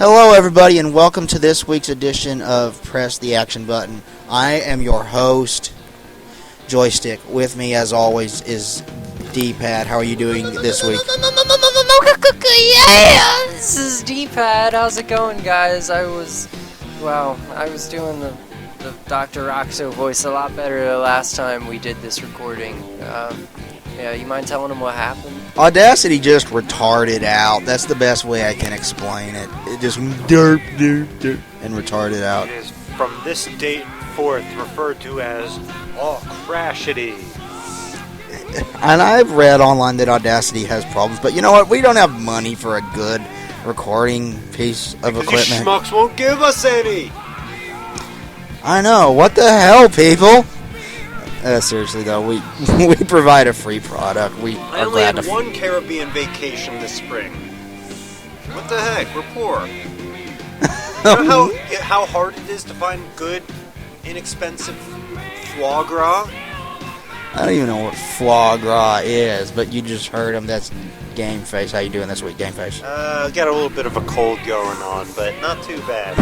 Hello, everybody, and welcome to this week's edition of Press the Action Button. I am your host, Joystick. With me, as always, is D-Pad. How are you doing this week? Yeah, this is D-Pad. How's it going, guys? I was doing the Dr. Roxo voice a lot better the last time we did this recording. You mind telling them what happened? Audacity just retarded out. That's the best way I can explain it. It just derp, and retarded out. It is from this date forth referred to as Crashity. And I've read online that Audacity has problems, but you know what? We don't have money for a good recording piece of equipment. You schmucks won't give us any. I know. What the hell, people? Seriously though, we provide a free product. I only had one Caribbean vacation this spring. What the heck? We're poor. You know how hard it is to find good, inexpensive foie gras? I don't even know what foie gras is, but you just heard him. That's Game Face. How you doing this week, Game Face? Got a little bit of a cold going on, but not too bad.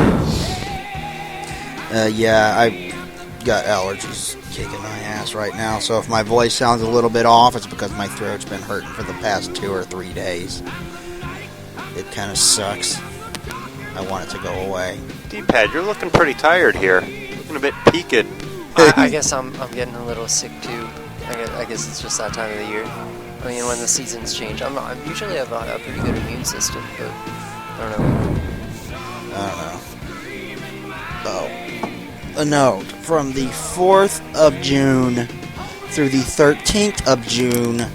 Yeah, I got allergies kicking my ass right now, so if my voice sounds a little bit off, it's because my throat's been hurting for the past 2 or 3 days. It kind of sucks. I want it to go away. D-Pad, you're looking pretty tired here. Looking a bit peaked. I guess I'm getting a little sick too. I guess it's just that time of the year. I mean, when the seasons change, I usually have a pretty good immune system, but I don't know. Oh. A note, from the 4th of June through the 13th of June,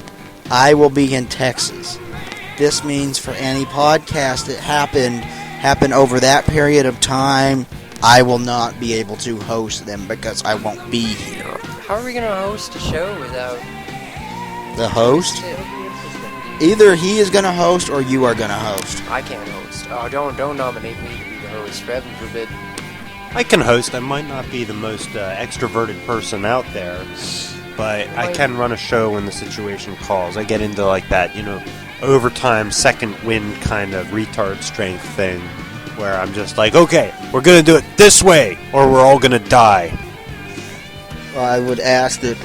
I will be in Texas. This means for any podcast that happened over that period of time, I will not be able to host them because I won't be here. How are we going to host a show without the host? Either he is going to host or you are going to host. I can't host. Oh, don't nominate me to be the host. Heaven forbid. I can host. I might not be the most extroverted person out there, but I can run a show when the situation calls. I get into like that, overtime second wind kind of retard strength thing where I'm just like, okay, we're going to do it this way or we're all going to die. Well, I would ask that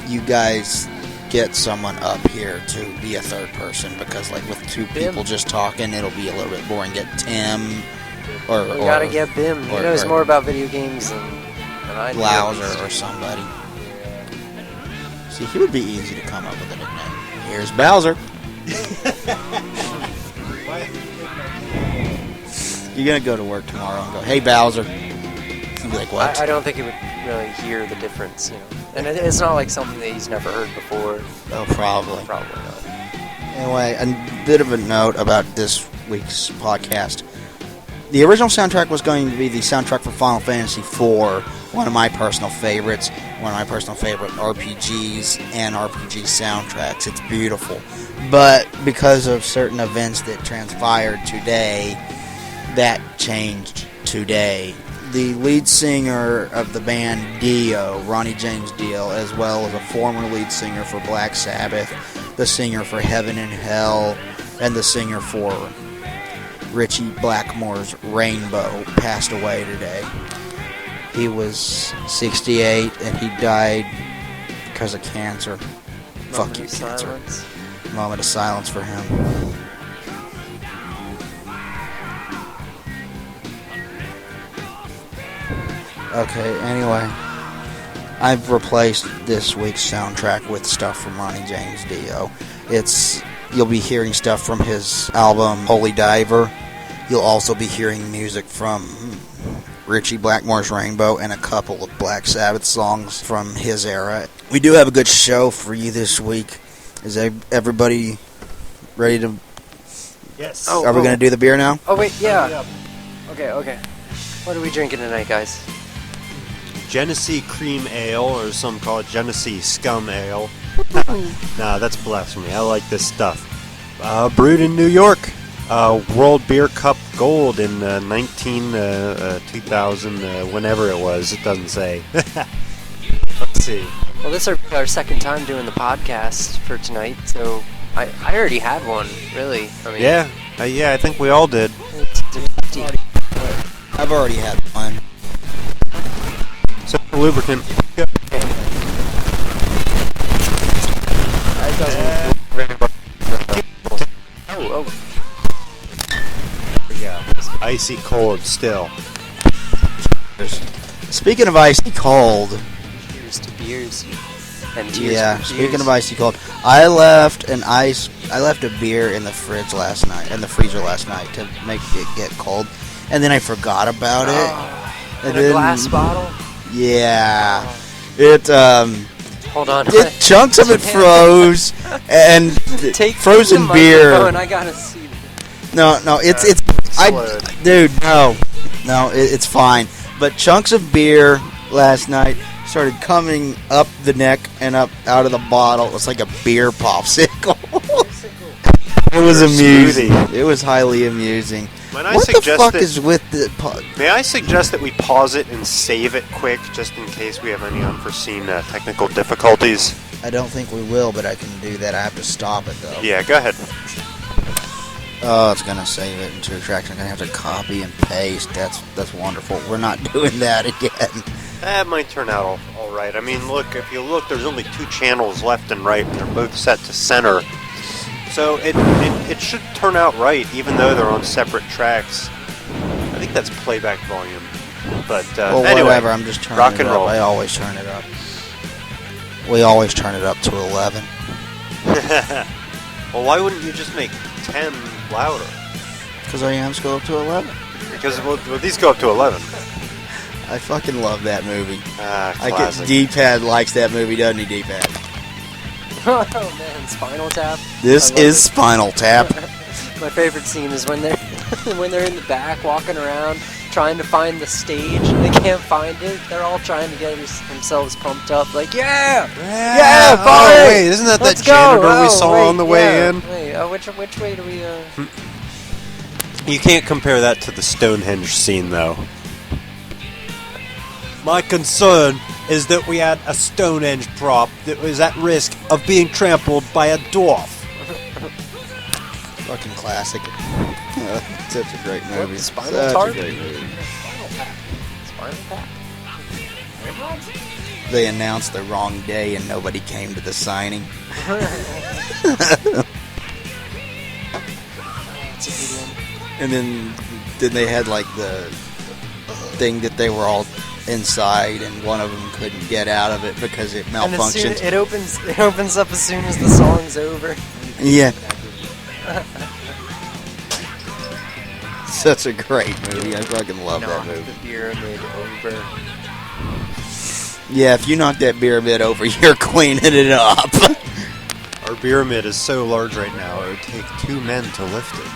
you guys get someone up here to be a third person because like with two people just talking, it'll be a little bit boring. Get Tim. We gotta get Bim. He knows more about video games than I do. Bowser or somebody. See, he would be easy to come up with a nickname. Here's Bowser. You're gonna go to work tomorrow and go, "Hey, Bowser." He'll be like, "What?" I don't think he would really hear the difference, And it's not like something that he's never heard before. Oh, probably. Probably not. Anyway, a bit of a note about this week's podcast. The original soundtrack was going to be the soundtrack for Final Fantasy IV, one of my personal favorites, one of my personal favorite RPGs and RPG soundtracks. It's beautiful. But because of certain events that transpired today, that changed today. The lead singer of the band Dio, Ronnie James Dio, as well as a former lead singer for Black Sabbath, the singer for Heaven and Hell, and the singer for Richie Blackmore's Rainbow, passed away today. He was 68 and he died because of cancer. Fuck you, cancer. Moment of silence for him. Okay, anyway, I've replaced this week's soundtrack with stuff from Ronnie James Dio. You'll be hearing stuff from his album Holy Diver. You'll also be hearing music from Richie Blackmore's Rainbow and a couple of Black Sabbath songs from his era. We do have a good show for you this week. Is everybody ready to... Yes. Are we going to do the beer now? Oh, wait, yeah. Okay. What are we drinking tonight, guys? Genesee Cream Ale, or some call it Genesee Scum Ale. Nah, that's blasphemy. I like this stuff. Brewed in New York. World Beer Cup Gold in 2000, whenever it was. It doesn't say. Let's see. Well, this is our second time doing the podcast for tonight, so I already had one, really. Yeah, Yeah, I think we all did. It's defeating. I've already had one. So lubricant. It doesn't very much. Oh. Yeah. Icy cold still. Speaking of icy cold, Cheers to beers. And tears yeah. for Speaking beers. of icy cold, I left a beer in the freezer last night to make it get cold, and then I forgot about it. In And a then- glass bottle? Yeah. It Hold on. chunks of it froze, and Take frozen the beer. microphone, I gotta see. No, it's dude, no, it's fine. But chunks of beer last night started coming up the neck and up out of the bottle. It was like a beer popsicle. It was Or a amusing. smoothie. It was highly amusing. Might I What the suggest fuck that- is with the? May I suggest that we pause it and save it quick, just in case we have any unforeseen technical difficulties? I don't think we will, but I can do that. I have to stop it though. Yeah, go ahead. Oh, it's gonna save it into a track. I'm gonna have to copy and paste. That's wonderful. We're not doing that again. That might turn out all right. I mean, look, if you look, there's only 2 channels left and right, and they're both set to center. So it should turn out right, even though they're on separate tracks. I think that's playback volume. But Well, anyway, whatever. I'm just turning rock it and up. roll. I always turn it up. We always turn it up to 11. Well, why wouldn't you just make 10 louder? Because our amps go up to 11. Because well, these go up to 11. I fucking love that movie. I guess Classic. D-Pad likes that movie, doesn't he, D-Pad? Oh man, Spinal Tap. This I love is it. Spinal Tap. My favorite scene is when they're when they're in the back walking around trying to find the stage and they can't find it. They're all trying to get themselves pumped up, like yeah, Yeah, fine. oh, wait, isn't that let's that janitor go. we Oh, saw wait, on the way yeah. in? Wait, which way do we? You can't compare that to the Stonehenge scene, though. My concern is that we had a Stonehenge prop that was at risk of being trampled by a dwarf. Fucking classic. Such a great movie. Spinal Such Tap? a great movie. Spinal Tap. They announced the wrong day and nobody came to the signing. It's a good one. And then they had like the thing that they were all inside and one of them couldn't get out of it because it And as soon, malfunctioned. it opens up as soon as the song's over. Yeah. Such a great movie. I fucking love that Knocked movie. the pyramid over. Yeah, if you knock that pyramid over, you're cleaning it up. Our pyramid is so large right now, it would take 2 men to lift it.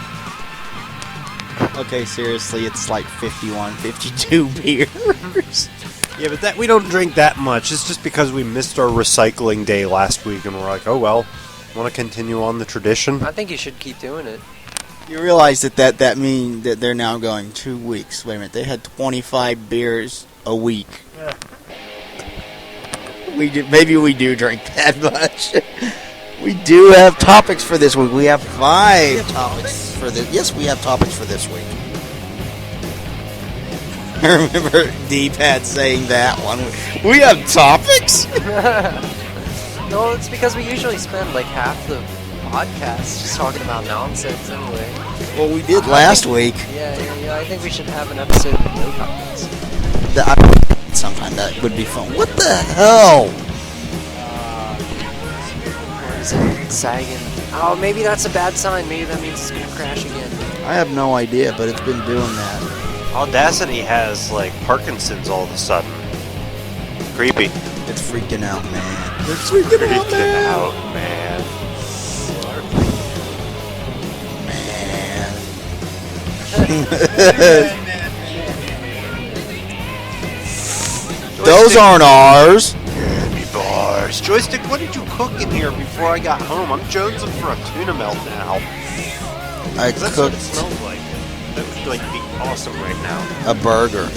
Okay, seriously, it's like 51, 52 beers. Yeah, but that we don't drink that much. It's just because we missed our recycling day last week, and we're like, oh well, want to continue on the tradition? I think you should keep doing it. You realize that means that they're now going 2 weeks. Wait a minute, they had 25 beers a week. Yeah. Maybe we do drink that much. We do have topics for this week. We have 5 topics for this. Yes, we have topics for this week. I remember D-Pad saying that one. We have topics? No, it's because we usually spend like half the podcast just talking about nonsense anyway. Well, we did last week. Yeah. I think we should have an episode with no topics. Sometime that would be fun. What the hell? Or is it sagging? Oh, maybe that's a bad sign. Maybe that means it's gonna crash again. I have no idea, but it's been doing that. Audacity has, like, Parkinson's all of a sudden. Creepy. It's freaking out, man. It's freaking out, man. out, man. Those aren't ours. Candy bars. Joystick, what did you cook in here before I got home? I'm jonesing for a tuna melt now. I That's what it cooked smells like. That would like be awesome right now. a burger.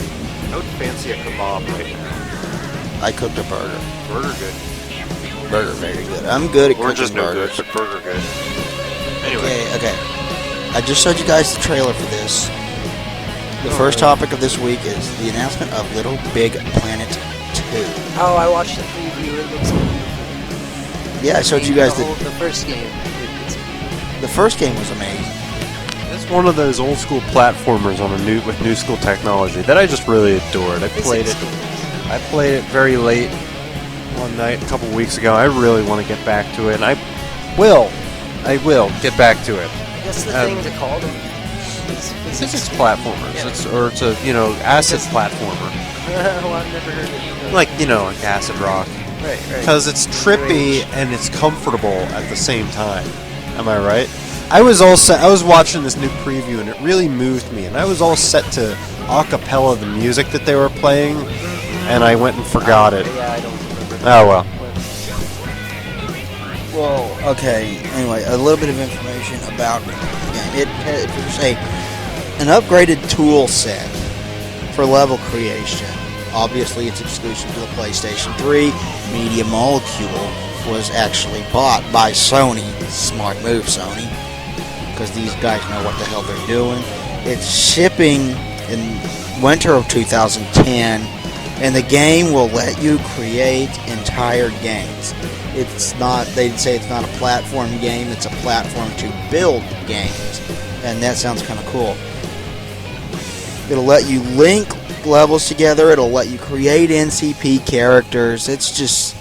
I would fancy a kebab right now. I cooked a burger. Burger good. Burger very good. I'm good at We're cooking just no good, burgers. but burger good. Anyway, Okay. I just showed you guys the trailer for this. The first topic of this week is the announcement of Little Big Planet 2. Oh, I watched the preview. It looks beautiful. Yeah, I showed you guys the first game. The first game was amazing. It's one of those old school platformers with new school technology that I just really adored. I played it very late one night a couple weeks ago. I really want to get back to it, and I will get back to it. I guess the thing to call them is physics platformers. Yeah. It's a acid platformer. Well, I've never heard of it. Like acid rock. Right. Because it's trippy and it's comfortable at the same time. Am I right? I was watching this new preview and it really moved me, and I was all set to acapella the music that they were playing, and I went and forgot it. Yeah, I don't remember. Oh well. Well, okay. Anyway, a little bit of information about the game. It features an upgraded tool set for level creation. Obviously, it's exclusive to the PlayStation 3. Media Molecule was actually bought by Sony. Smart move, Sony, because these guys know what the hell they're doing. It's shipping in winter of 2010, and the game will let you create entire games. It's not, they'd say it's not a platform game, it's a platform to build games, and that sounds kind of cool. It'll let you link levels together, it'll let you create NCP characters. It's just,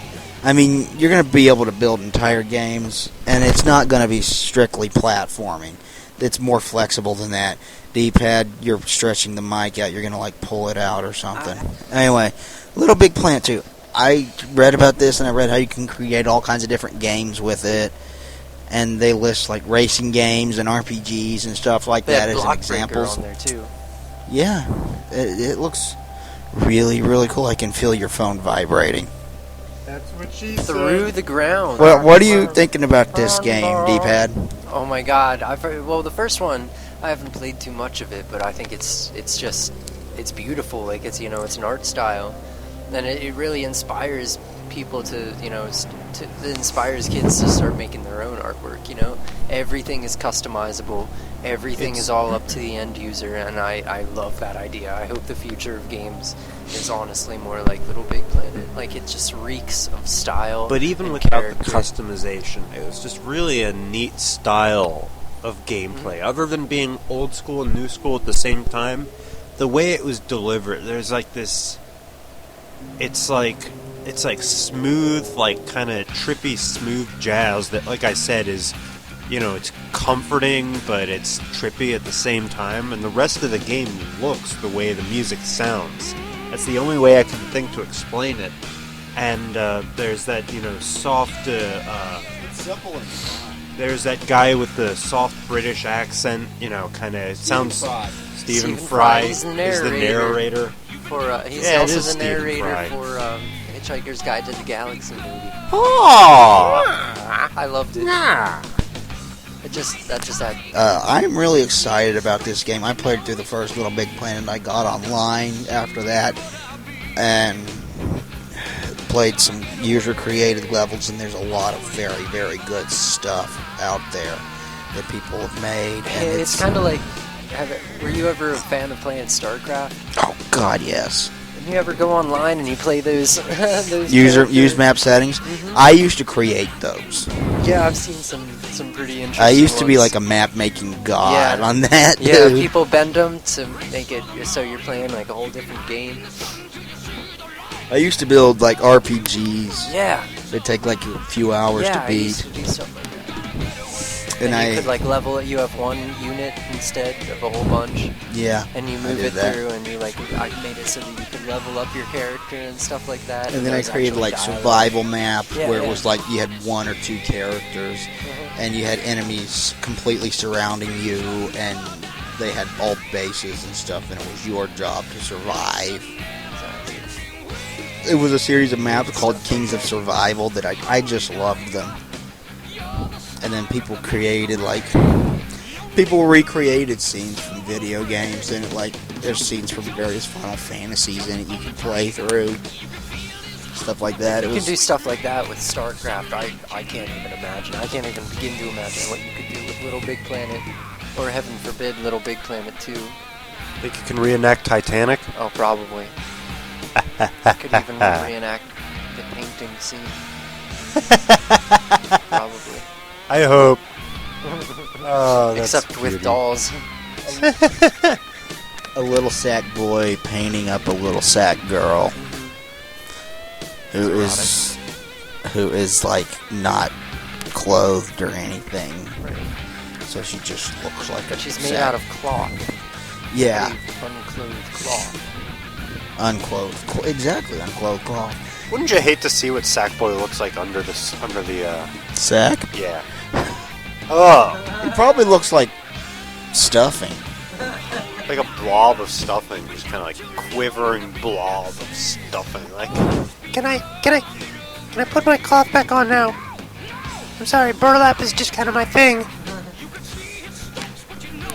I mean, you're going to be able to build entire games, and it's not going to be strictly platforming. It's more flexible than that. D-pad, you're stretching the mic out, you're going to like pull it out or something. Anyway, Little Big Planet 2. I read about this, and I read how you can create all kinds of different games with it, and they list like racing games and RPGs and stuff like that as examples. On there too. Yeah, it looks really, really cool. I can feel your phone vibrating. That's what she Through the ground. Well, what are you thinking about this game, D-pad? Oh my god! The first one, I haven't played too much of it, but I think it's beautiful. Like it's it's an art style, and it really inspires people to it inspires kids to start making their own artwork. Everything is customizable. Everything is all up to the end user, and I love that idea. I hope the future of games is honestly more like Little Big Planet. Like, it just reeks of style. But even and without character. the customization, it was just really a neat style of gameplay. Other than being old school and new school at the same time, the way it was delivered, there's like this... It's like smooth, like kind of trippy, smooth jazz that, like I said, is... it's comforting, but it's trippy at the same time, and the rest of the game looks the way the music sounds. That's the only way I can think to explain it. And there's that, soft... it's simple and fun. There's that guy with the soft British accent, kind of sounds... Stephen Fry is the narrator. He's also the narrator for Hitchhiker's Guide to the Galaxy movie. Oh! I loved it. Yeah. I'm really excited about this game. I played through the first Little Big Planet. I got online after that and played some user-created levels, and there's a lot of very, very good stuff out there that people have made. And it's kind of like, were you ever a fan of playing StarCraft? Oh, God, yes. You ever go online and you play those use map settings? Mm-hmm. I used to create those. Yeah, I've seen some pretty interesting I used to be ones. like a map making god on that. Yeah, dude. people bend them to make it so you're playing like a whole different game. I used to build like RPGs. Yeah. They take like a few hours to beat. I used to do something like that. And you could like level it. You have one unit instead of a whole bunch. Yeah. And you move it through, and you I made it so that you could level up your character and stuff like that. And then I created like survival map where it was like you had one or two characters, and you had enemies completely surrounding you, and they had all bases and stuff, and it was your job to survive. It was a series of maps called Kings of Survival that I just loved them. And then people recreated scenes from video games, and there's scenes from various Final Fantasies in it you can play through, stuff like that. You can do stuff like that with StarCraft. I can't even imagine. I can't even begin to imagine what you could do with Little Big Planet. Or heaven forbid, Little Big Planet 2. Think you can reenact Titanic? Oh, probably. Could even reenact the painting scene. Probably. I hope. Oh, that's Except with beauty. dolls. A little sack boy painting up a little sack girl who is like not clothed or anything. Right. So she just looks like a She's made sack. out of cloth. Yeah, Unclothed cloth. unclothed. Exactly, unclothed cloth. Wouldn't you hate to see what Sackboy looks like under the Sack? yeah. Oh, He probably looks like stuffing. like a blob of stuffing, just kind of like quivering blob of stuffing. Like, can I put my cloth back on now? I'm sorry, burlap is just kind of my thing.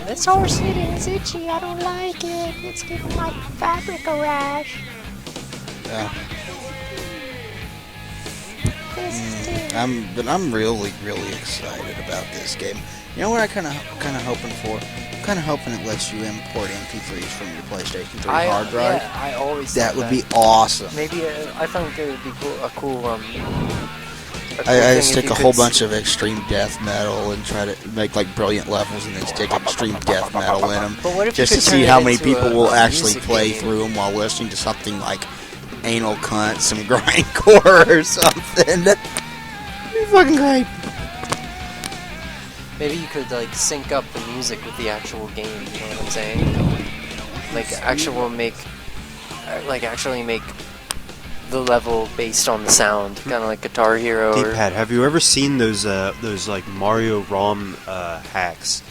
This horse sitting is itchy. I don't like it. It's giving like fabric a rash. Yeah. This is terrible. I'm really excited about this game. You know what I kind of hoping for? Kind of hoping it lets you import MP3s from your PlayStation 3 hard drive. Yeah, I always That thought would be awesome. Maybe I think it would be a cool I thing if stick you a could whole bunch of extreme death metal and try to make like brilliant levels and then stick extreme death metal in them, But what if just you to could see turn how it many into people will a actually music play game? through them while listening to something like Anal Cunt, some grindcore or something. That'd be fucking great. Maybe you could like sync up the music with the actual game. You know what I'm saying? Like actually make the level based on the sound, kind of like Guitar Hero. Or, D-pad, have you ever seen those like Mario ROM hacks?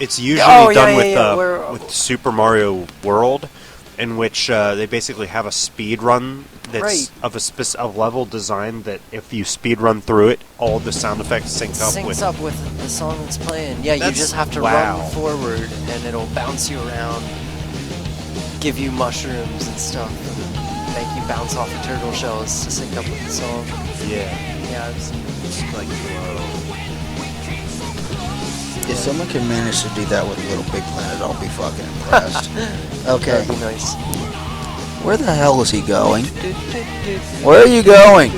It's usually done with Super Mario World, in which they basically have a speed run that's Right. of a level design that if you speed run through it, all the sound effects sync up syncs with. up with the song that's playing. Yeah, you That's- just have to wow. run forward, and it'll bounce you around, give you mushrooms and stuff, and make you bounce off of turtle shells to sync up with the song. Yeah. Yeah, I've seen It's like If someone can manage to do that with Little Big Planet, I'll be fucking impressed. Okay, That'd be nice. where the hell is he going? Where are you going?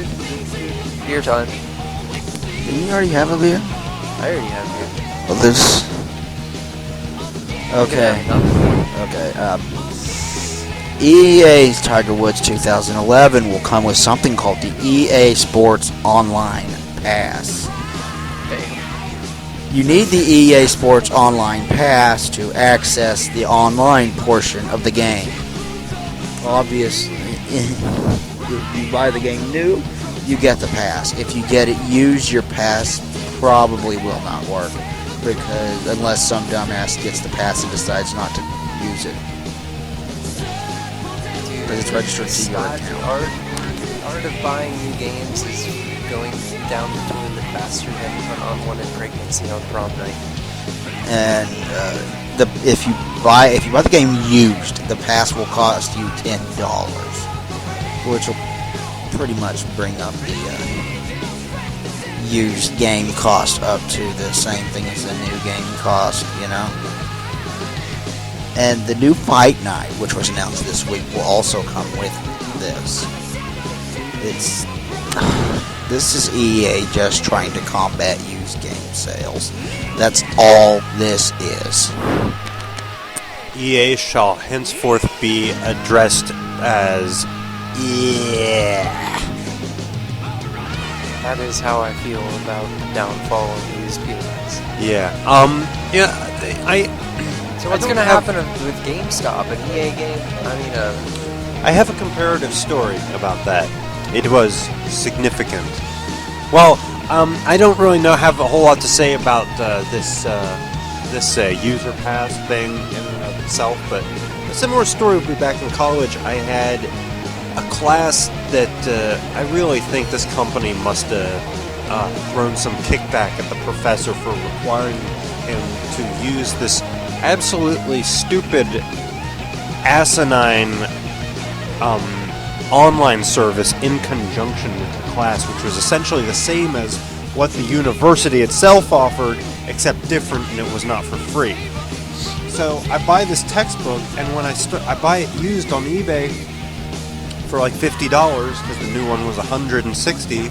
Beer time. Didn't you already have a beer? I already have beer. Well, this. Okay. Okay. Okay. EA's Tiger Woods 2011 will come with something called the EA Sports Online Pass. You need the EA Sports Online Pass to access the online portion of the game. Obviously, if you buy the game new, you get the pass. If you get it used, your pass probably will not work, because unless some dumbass gets the pass and decides not to use it. Because it's registered to your Scott, account. the art of buying new games is going down the toilet faster than an unwanted pregnancy on prom night. And if you buy the game used, the pass will cost you $10, which will pretty much bring up the used game cost up to the same thing as the new game cost, you know. And the new Fight Night, which was announced this week, will also come with this. This is EA just trying to combat used game sales. That's all this is. EA shall henceforth be addressed as That is how I feel about the downfall of used POS. yeah. So what's going to happen with GameStop, an EA game? I mean, I have a comparative story about that. It was significant. Well, I don't really have a whole lot to say about this user pass thing in and of itself, but a similar story would be back in college. I had a class that I really think this company must have thrown some kickback at the professor for requiring him to use this absolutely stupid, asinine online service in conjunction with the class, which was essentially the same as what the university itself offered, except different, and it was not for free. So I buy this textbook, and when I buy it used on eBay for like $50 because the new one was $160.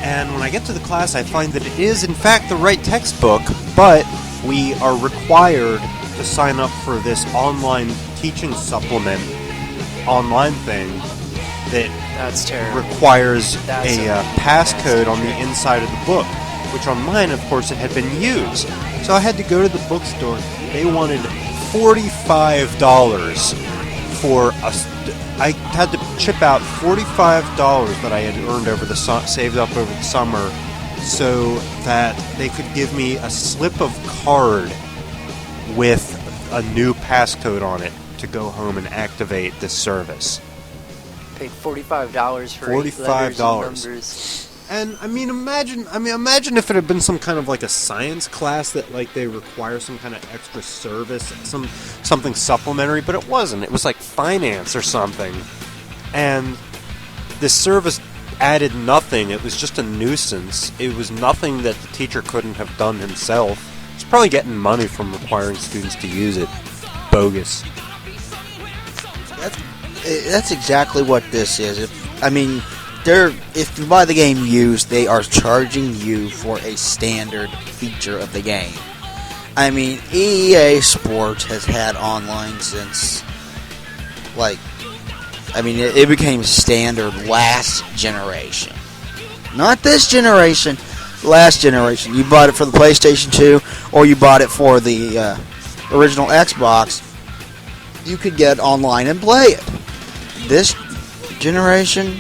And when I get to the class, I find that it is in fact the right textbook, but we are required to sign up for this online teaching supplement online thing that That's terrible. requires That's a passcode on the inside of the book, which on mine, of course, it had been used. So I had to go to the bookstore. They wanted $45 for I had to chip out $45 that I had earned over the saved up over the summer, so that they could give me a slip of card with a new passcode on it to go home and activate this service. Paid $45 for $45. 8 letters and numbers. And imagine if it had been some kind of like a science class that like they require some kind of extra service, something supplementary, but it wasn't. It was like finance or something. And this service added nothing. It was just a nuisance. It was nothing that the teacher couldn't have done himself. He's probably getting money from requiring students to use it. Bogus. That's exactly what this is. If you buy the game used, they are charging you for a standard feature of the game. I mean, EA Sports has had online since, it became standard last generation. Not this generation, last generation. You bought it for the PlayStation 2, or you bought it for the original Xbox, you could get online and play it. This generation,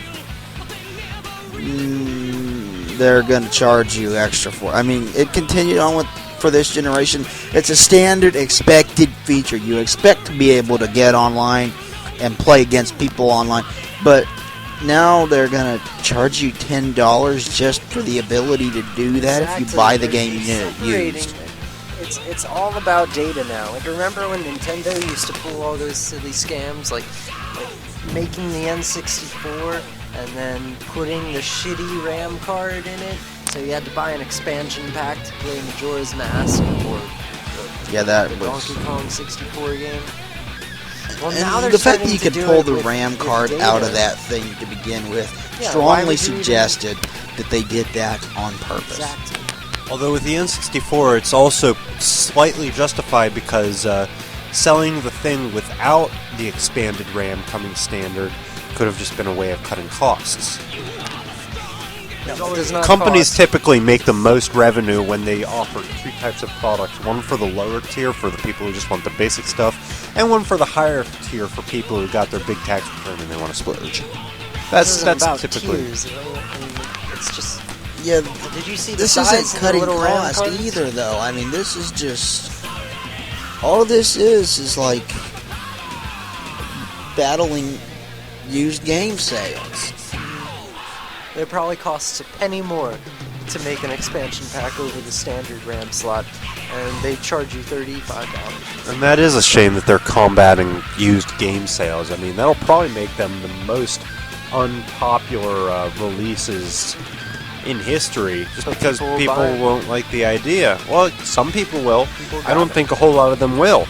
they're going to charge you extra for. It continued on for this generation. It's a standard expected feature. You expect to be able to get online and play against people online, but now they're going to charge you $10 just for the ability to do that if you buy the game used. It's all about data now. Like, remember when Nintendo used to pull all those silly scams, like making the N64 and then putting the shitty RAM card in it, so you had to buy an expansion pack to play Majora's Mask or the Donkey Kong 64 game. Well, now the fact that you could pull the RAM card out of that thing to begin with strongly suggested that they did that on purpose. Exactly. Although with the N64, it's also slightly justified because selling the thing without the expanded RAM coming standard could have just been a way of cutting costs. Companies typically make the most revenue when they offer two types of products. One for the lower tier for the people who just want the basic stuff, and one for the higher tier for people who got their big tax return and they want to splurge. That's typically. Tiers, it's just. Yeah, did you see this size isn't cutting cost either, though. This is just all this is like battling used game sales. It probably costs a penny more to make an expansion pack over the standard RAM slot, and they charge you $35. And that is a shame that they're combating used game sales. That'll probably make them the most unpopular releases in history, just because people won't like the idea. Well, some people will. I don't think a whole lot of them will.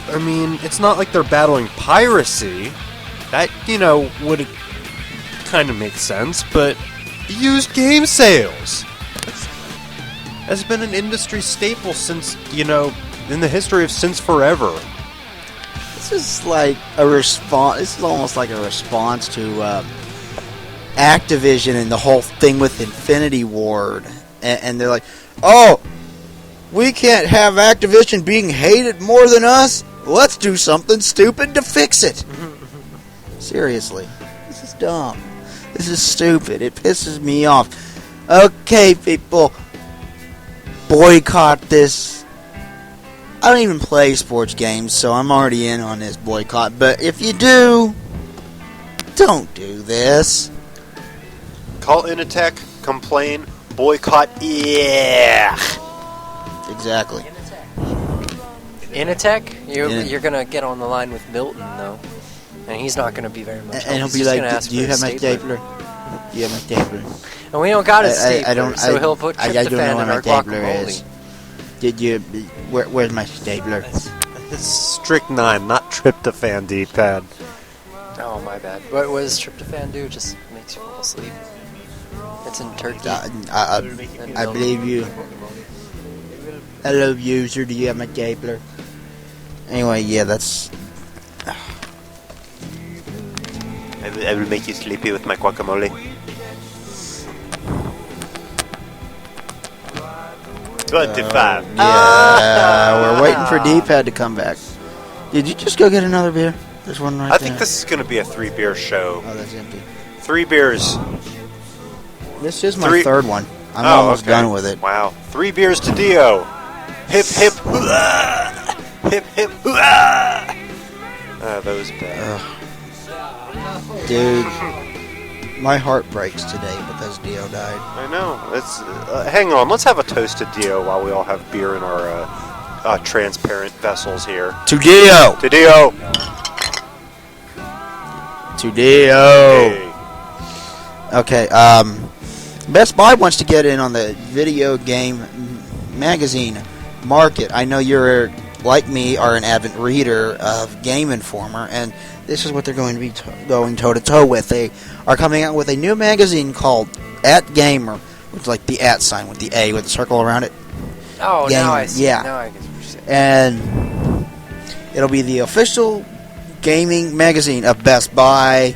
It's not like they're battling piracy. That, would kind of make sense, but used game sales has been an industry staple since, in the history of since forever. This is like a response. This is almost like a response to Activision and the whole thing with Infinity Ward, and they're like, "Oh, we can't have Activision being hated more than us. Let's do something stupid to fix it." Seriously, this is dumb. This is stupid. It pisses me off. Okay, people, boycott this. I don't even play sports games, so I'm already in on this boycott. But if you do, don't do this. Call Initech, complain, boycott, yeah! Exactly. Initech? You're going to get on the line with Milton, though. And he's not going to be very much help. And he'll He's be just like, gonna ask do you for a have my stapler. stapler? You have my stapler. And we don't got a stapler, so he'll put I don't know tryptophan where in my our stapler guacamole. is. Did you? Where's my stapler? It's strychnine, not tryptophan, D-pad. Oh, my bad. What does tryptophan do? It just makes you fall asleep. It's in turkey. I believe you. Hello, user. Do you have my stapler? Anyway, yeah, that's. I will make you sleepy with my guacamole. 25. We're waiting for D-pad to come back. Did you just go get another beer? There's one right there. I think this is going to be a 3-beer show. Oh, that's empty. 3 beers. This is my third one. I'm almost done with it. Wow. 3 beers to Dio. Hip, hip, hooah! Hip, hip, hooah! That was bad. Dude, my heart breaks today because Dio died. I know. It's hang on. Let's have a toast to Dio while we all have beer in our transparent vessels here. To Dio! To Dio! To Dio! Hey. Okay, Best Buy wants to get in on the video game magazine market. I know you're, like me, are an avid reader of Game Informer, and this is what they're going to be going toe-to-toe with. They are coming out with a new magazine called At Gamer, which is like the at sign with the A with the circle around it. Oh, Gamer. now I see. Yeah. Now I get what you're saying. And it'll be the official gaming magazine of Best Buy,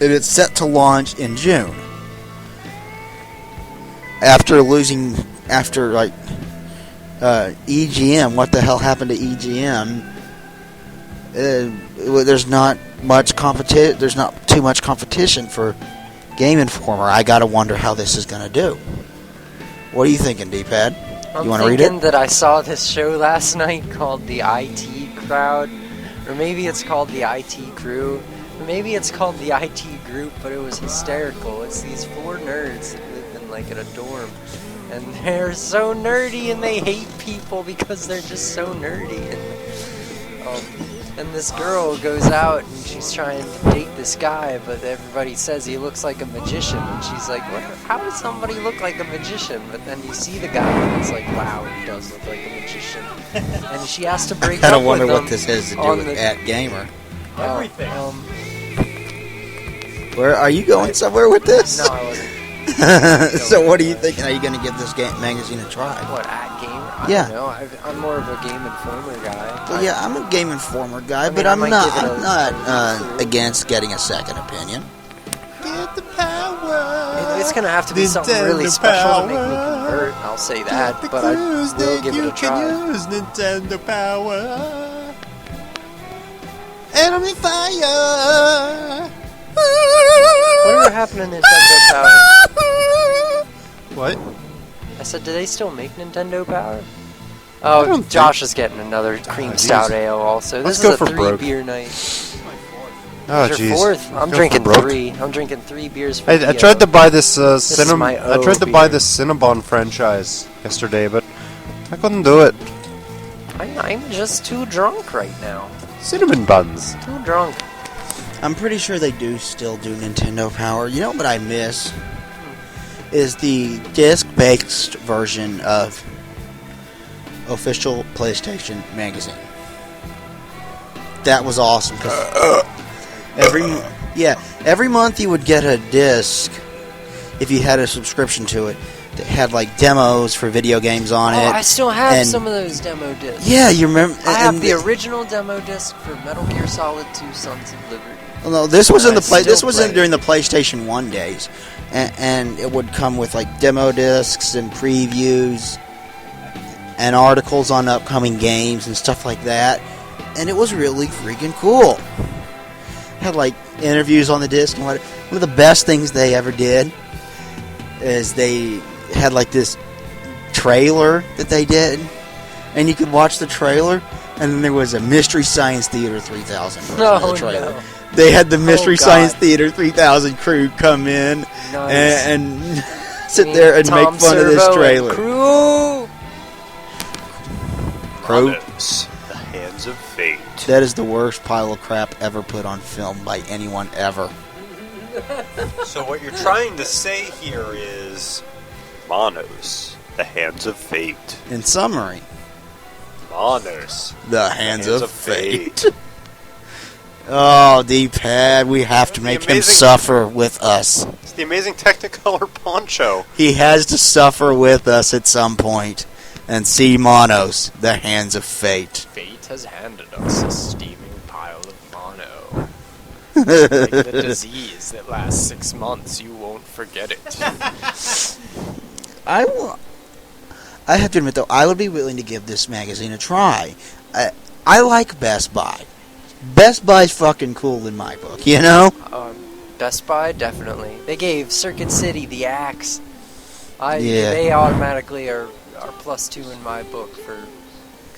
and it's set to launch in June. After EGM, what the hell happened to EGM? There's not much competition. There's not too much competition for Game Informer. I gotta wonder how this is gonna do. What are you thinking, D-pad? You want to read it? I'm thinking that I saw this show last night called the IT Crowd, or maybe it's called the IT Crew, or maybe it's called the IT Group, but it was hysterical. It's these 4 nerds that live in like in a dorm, and they're so nerdy and they hate people because they're just so nerdy. And this girl goes out and she's trying to date this guy, but everybody says he looks like a magician. And she's like, "What? How does somebody look like a magician?" But then you see the guy and it's like, wow, he does look like a magician. And she has to break I up don't wonder with him what this has to do on with the- At Gamer. Everything. Where are you going somewhere with this? No, I wasn't. So what are you thinking? Are you going to give this magazine a try? What, At Gamer? I Yeah. don't know. I'm more of a Game Informer guy. Well, yeah, I'm a Game Informer guy, mean, but I I'm might not. give it I'm not against getting a second opinion. Get the power. It's gonna have to be something really special to make me convert. I'll say that, but I will give it a try. Use Nintendo power. Enemy fire. Whatever happened to Nintendo Power? What? I said, do they still make Nintendo Power? Oh, don't Josh is getting another cream geez. stout ale also. Let's This go is for a 3 broke. beer night. Oh, Your jeez. 4th? I'm Go drinking for broke. 3. I'm drinking 3 beers for I Theo. tried to buy this is my I tried to O buy beer. this Cinnabon franchise yesterday, but I couldn't do it. I'm just too drunk right now. Cinnamon buns. Too drunk. I'm pretty sure they do still do Nintendo Power. You know what I miss? Is the disc-based version of official PlayStation magazine. That was awesome. 'Cause every month you would get a disc if you had a subscription to it that had like demos for video games on it. I still have and- some of those demo discs. Yeah, you remember? I have and- the original demo disc for Metal Gear Solid 2: Sons of Liberty. Well, no, this was I in the still This was play it. during the PlayStation 1 days, and it would come with like demo discs and previews and articles on upcoming games and stuff like that, and it was really freaking cool. Had like interviews on the disc, and one of the best things they ever did is they had like this trailer that they did, and you could watch the trailer, and then there was a Mystery Science Theater 3000 version of the trailer. No. They had the Mystery God. Science Theater 3000 crew come in Nice. and sit there and Tom make fun of this Servo and trailer. Crew. Crow. The hands of fate. That is the worst pile of crap ever put on film by anyone ever. So what you're trying to say here is Monos, the hands of fate. In summary, Monos, the hands of fate. Oh, D-Pad, we have to make him amazing- suffer with us. It's the amazing Technicolor poncho. He has to suffer with us at some point. And see Monos, the hands of fate. Fate has handed us a steaming pile of mono. Like the disease that lasts 6 months, you won't forget it. I have to admit, though, I would be willing to give this magazine a try. I like Best Buy. Best Buy's fucking cool in my book, you know? Best Buy, definitely. They gave Circuit City the axe. Yeah. They automatically are +2 in my book for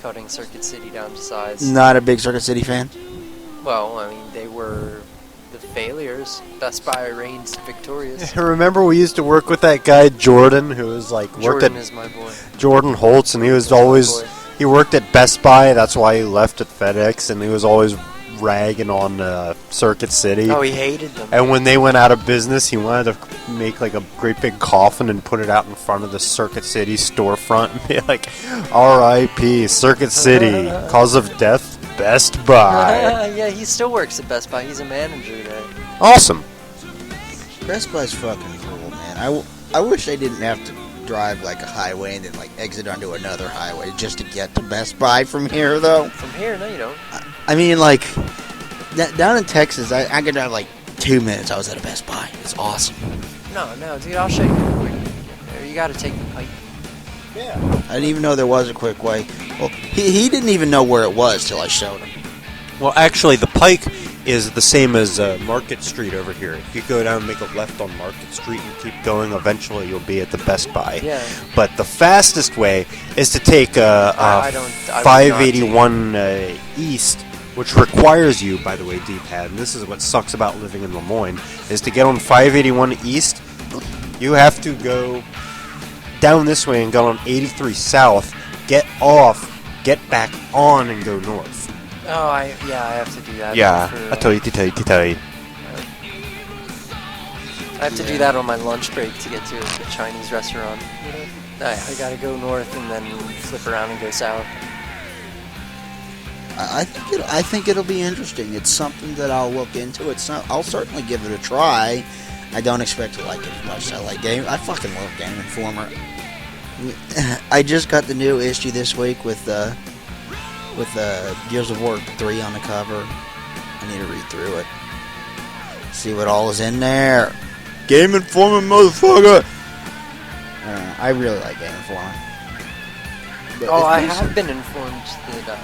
cutting Circuit City down to size. Not a big Circuit City fan. Well, I mean, they were the failures. Best Buy reigns victorious. Remember we used to work with that guy Jordan, who was like worked Jordan at is my boy. Jordan Holtz, and he was always he worked at Best Buy. That's why he left at FedEx, and he was always ragging on Circuit City. Oh, he hated them. And when they went out of business, he wanted to make like a great big coffin and put it out in front of the Circuit City storefront and be like, R.I.P. Circuit City, cause of death, Best Buy. Yeah, he still works at Best Buy. He's a manager there. Awesome. Best Buy's fucking cool, man. I wish I didn't have to drive like a highway and then like exit onto another highway just to get to Best Buy from here, though. From here, no, you don't. I mean, like, down in Texas, I could drive like 2 minutes. I was at a Best Buy. It's awesome. No, dude, I'll show you real quick. You gotta take the pipe. Yeah. I didn't even know there was a quick way. Well, he didn't even know where it was till I showed him. Well, actually, the Pike is the same as Market Street over here. If you go down and make a left on Market Street and keep going, eventually you'll be at the Best Buy. Yeah. But the fastest way is to take I would not 581 East, which requires you, by the way, D-Pad, and this is what sucks about living in Lemoyne, is to get on 581 East, you have to go down this way and go on 83 South, get off, get back on, and go north. Oh, I have to do that. Yeah, for, I tell you. I have to do that on my lunch break to get to a Chinese restaurant. I gotta go north and then flip around and go south. I think it'll be interesting. It's something that I'll look into. I'll certainly give it a try. I don't expect to like it as much as I like Game. I fucking love Game Informer. I just got the new issue this week with Gears of War 3 on the cover. I need to read through it. See what all is in there. Game Informer, motherfucker! I really like Game Informer. But I have been informed that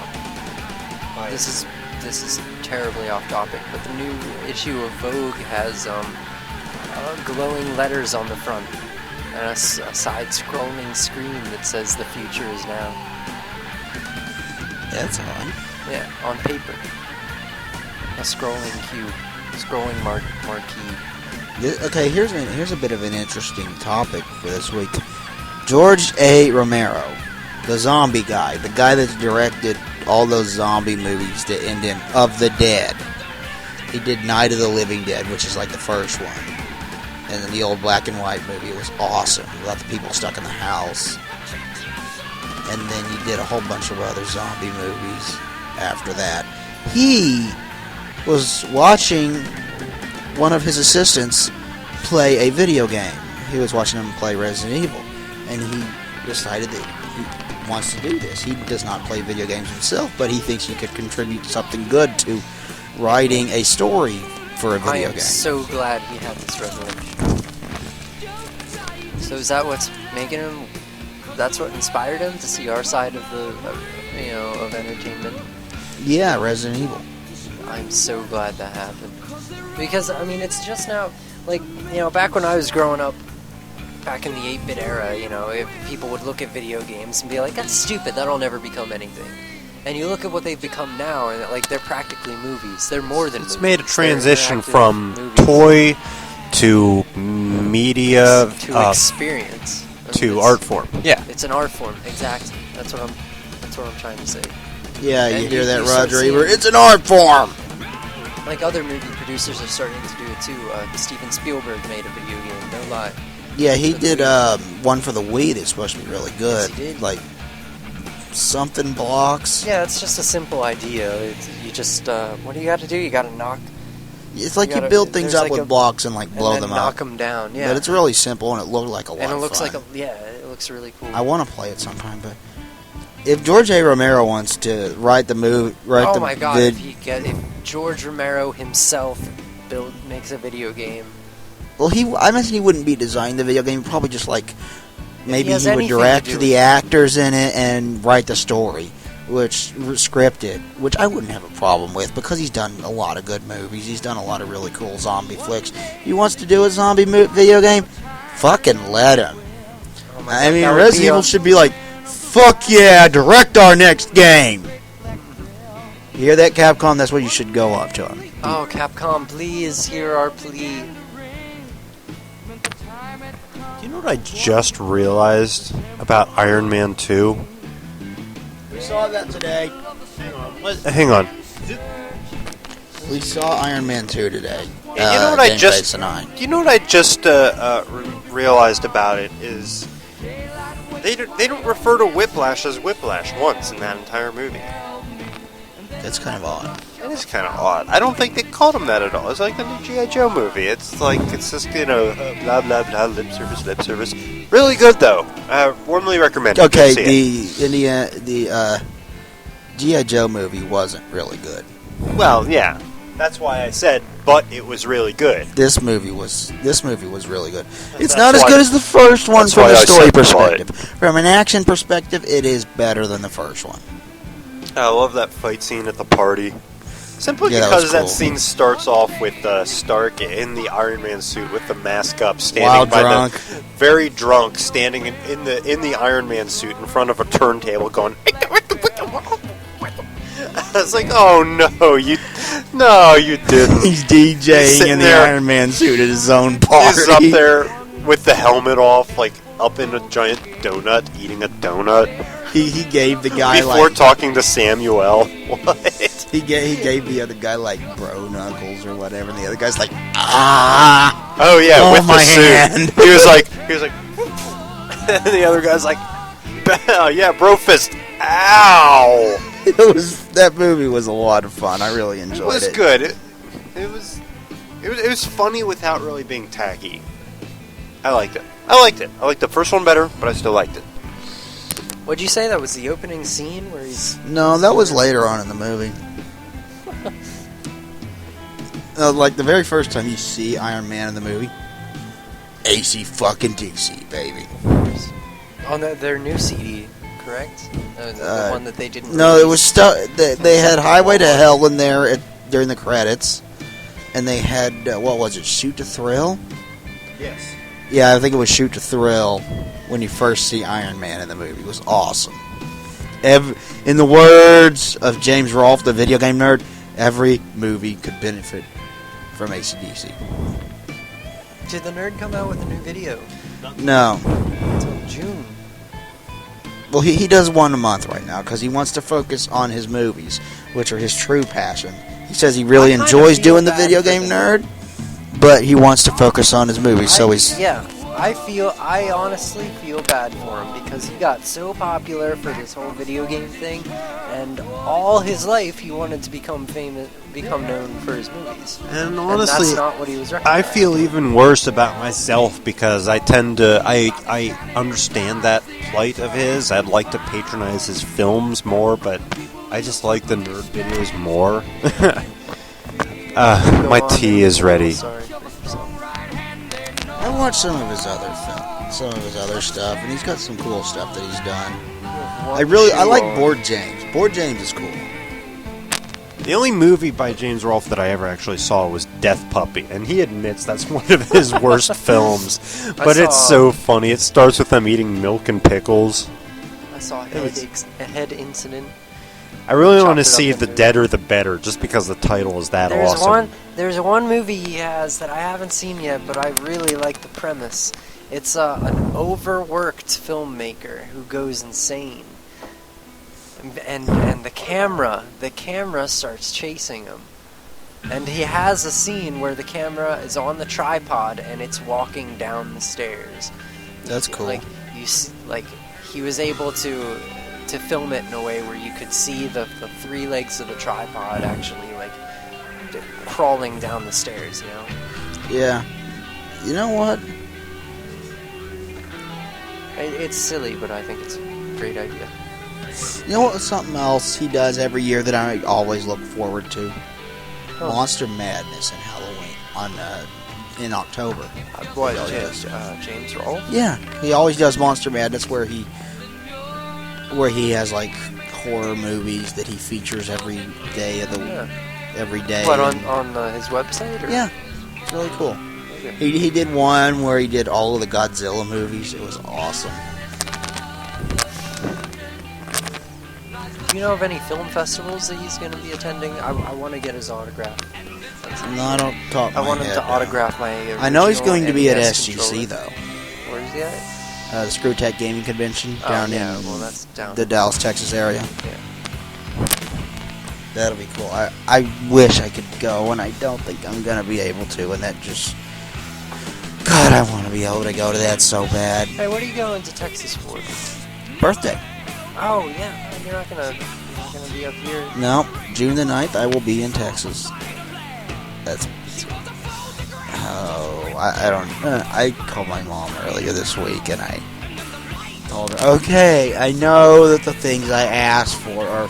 this is terribly off topic, but the new issue of Vogue has glowing letters on the front and a side-scrolling screen that says "The future is now." That's odd. Yeah, on paper. A scrolling cube, scrolling marquee. Okay, here's a bit of an interesting topic for this week. George A. Romero, the zombie guy, the guy that's directed all those zombie movies that end in Of the Dead. He did Night of the Living Dead, which is like the first one. And then the old black and white movie was awesome, without the people stuck in the house. And then he did a whole bunch of other zombie movies after that. He was watching one of his assistants play a video game. He was watching him play Resident Evil. And he decided that he wants to do this. He does not play video games himself, but he thinks he could contribute something good to writing a story for a video game. I am so glad he had this revelation. So is that what's making him? That's what inspired him to see our side of of entertainment. Yeah, Resident Evil. I'm so glad that happened. Because, I mean, it's just now, like, back when I was growing up, back in the 8-bit era, if people would look at video games and be like, that's stupid, that'll never become anything. And you look at what they've become now, and, like, they're practically movies. They're more than movies. It's made a transition They're from movies. toy to media to experience. I mean, to it's- art form. Yeah. It's an art form, exactly. That's what I'm trying to say. Yeah, And you hear that, you start Roger seeing- Ebert? It's an art form! Like other movie producers are starting to do it too. Steven Spielberg made a video game, no lie. Yeah, he did one for the Wii that's supposed to be really good. Yes, he did. Like something blocks. Yeah, it's just a simple idea. You just what do you got to do? You got to knock. It's like you gotta- build things there's up like with blocks and like blow and then them knock up. them down. Yeah, But it's really simple and it looked like a lot and it of looks fun. it looks really cool. I want to play it sometime, but if George A. Romero wants to write the movie, Oh my god! If George Romero himself makes a video game, well, I imagine he wouldn't be designing the video game. Probably just like maybe has he would anything to direct do with the it. actors in it and write the story, script it, which I wouldn't have a problem with because he's done a lot of good movies. He's done a lot of really cool zombie flicks. He wants to do a zombie video game, fucking let him. oh my I God, mean, that would Resident be Evil a- should be like, fuck yeah, direct our next game. You hear that, Capcom? That's what you should go up to him. Oh, Capcom, please hear our plea. You know what I just realized about Iron Man 2? We saw that today. Hang on. We saw Iron Man 2 today. You know what I James just- Bates and I. You know what I just realized about it is they don't refer to Whiplash as Whiplash once in that entire movie. That's kind of odd. It is kind of odd. I don't think they called him that at all. It's like the new G.I. Joe movie. It's like, it's just, blah, blah, blah, lip service. Really good, though. Warmly recommend it. Go Okay, see the G.I. Joe movie wasn't really good. it. Well, yeah. That's why I said, but it was really good. This movie was really good. It's That's not as why- good as the first one that's from why a I story said but. perspective. From an action perspective, it is better than the first one. I love that fight scene at the party. Simply Yeah, that was because that cool. scene starts off with Stark in the Iron Man suit with the mask up, standing Wild by drunk. the very drunk, standing in the Iron Man suit in front of a turntable, going. I was like, oh no, you didn't. He's He's DJing sitting in the there. Iron Man suit at his own party. He's up there with the helmet off, like up in a giant donut, eating a donut. He gave the guy Before like talking to Samuel. What? he gave the other guy like bro knuckles or whatever, and the other guy's like ah. Oh yeah, Oh, with my the suit. hand. He was like, and the other guy's like, yeah, bro fist. Ow! That movie was a lot of fun. I really enjoyed it. It was good. It was funny without really being tacky. I liked it. I liked the first one better, but I still liked it. What'd you say? That was the opening scene where he's. No, that was later on in the movie. Like the very first time you see Iron Man in the movie, AC fucking DC, baby. On their new CD, correct? The one that they didn't. No, it release. was they had Highway to Hell in there during the credits, and they had what was it? Shoot to Thrill. Yes. Yeah, I think it was Shoot to Thrill when you first see Iron Man in the movie. It was awesome. In the words of James Rolfe, the video game nerd, every movie could benefit from AC/DC. Did the nerd come out with a new video? No. Until June. Well, he does one a month right now because he wants to focus on his movies, which are his true passion. He says he really I kinda enjoys feel doing the bad video for game the nerd, but he wants to focus on his movies, so he's... Yeah, I honestly feel bad for him because he got so popular for this whole video game thing, and all his life he wanted to become known for his movies. And And honestly, that's not what he was I recognized. feel even worse about myself because I tend to I understand that plight of his. I'd like to patronize his films more, but I just like the nerd videos more. Go My on. tea is ready. Sorry. I watched some of his other films, some of his other stuff, and he's got some cool stuff that he's done. I like Board James. Board James is cool. The only movie by James Rolfe that I ever actually saw was Death Puppy, and he admits that's one of his worst films. But it's saw- so funny. It starts with them eating milk and pickles. I saw a head incident. I really want to Chopped it up see into- The Deader the Better, just because the title is that awesome. There's one movie he has that I haven't seen yet, but I really like the premise. It's an overworked filmmaker who goes insane, and the camera starts chasing him, And he has a scene where the camera is on the tripod and it's walking down the stairs. That's cool. Like you see, like he was able to film it in a way where you could see the three legs of the tripod actually like crawling down the stairs, you know? Yeah. You know what? It's silly, but I think it's a great idea. You know what? Something else he does every year that I always look forward to. Oh. Monster Madness and Halloween in October. What, Oh, yes. James Roll? Yeah, he always does Monster Madness where he has like horror movies that he features every day of the every day. What, on his website? Or? Yeah, it's really cool. Okay. He did one where he did all of the Godzilla movies. It was awesome. Do you know of any film festivals that he's going to be attending? I want to get his autograph. No, I don't talk. I want him to autograph my. I know he's original going to be at NES SGC controller. though. Where is he at? The Screwtech Gaming Convention down yeah, in well, that's down. the Dallas, Texas area. Yeah. That'll be cool. I wish I could go, and I don't think I'm gonna be able to. And that just, God, I want to be able to go to that so bad. Hey, what are you going to Texas for? Birthday. Oh yeah, you're not gonna be up here. No, June the 9th, I will be in Texas. That's. Oh, I don't. I called my mom earlier this week, and I told her, okay, I know that the things I asked for are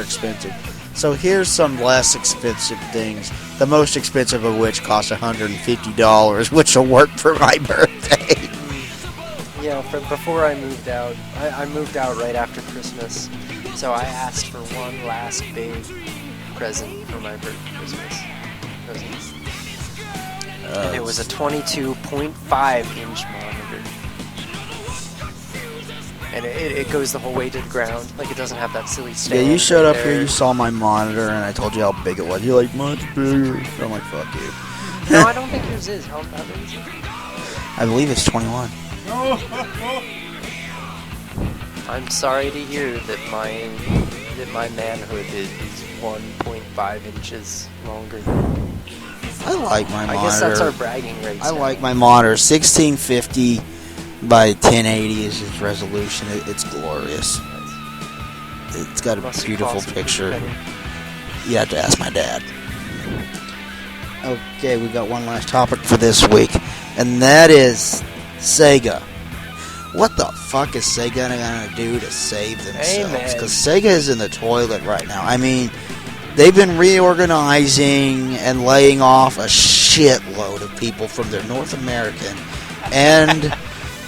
expensive. So here's some less expensive things. The most expensive of which cost $150, which will work for my birthday. Yeah, from before I moved out. I moved out right after Christmas, so I asked for one last big present for my Christmas present. And it was a 22.5-inch monitor. And it goes the whole way to the ground. Like, it doesn't have that silly stand. Yeah, you showed up right here, there. you saw my monitor, and I told you how big it was. You're like, much bigger. I'm like, fuck you. No, I don't think yours is. How big is it? I believe it's 21. I'm sorry to hear that my manhood is 1.5 inches longer. I like my monitor. I guess that's our bragging rights. I now. like my monitor. 1650 by 1080 is its resolution. It's glorious. It's got a Must have beautiful cost a pretty picture. penny. You have to ask my dad. Okay, we got one last topic for this week, and that is Sega. What the fuck is Sega gonna do to save themselves? Amen. Because Sega is in the toilet right now. I mean, they've been reorganizing and laying off a shitload of people from their North American and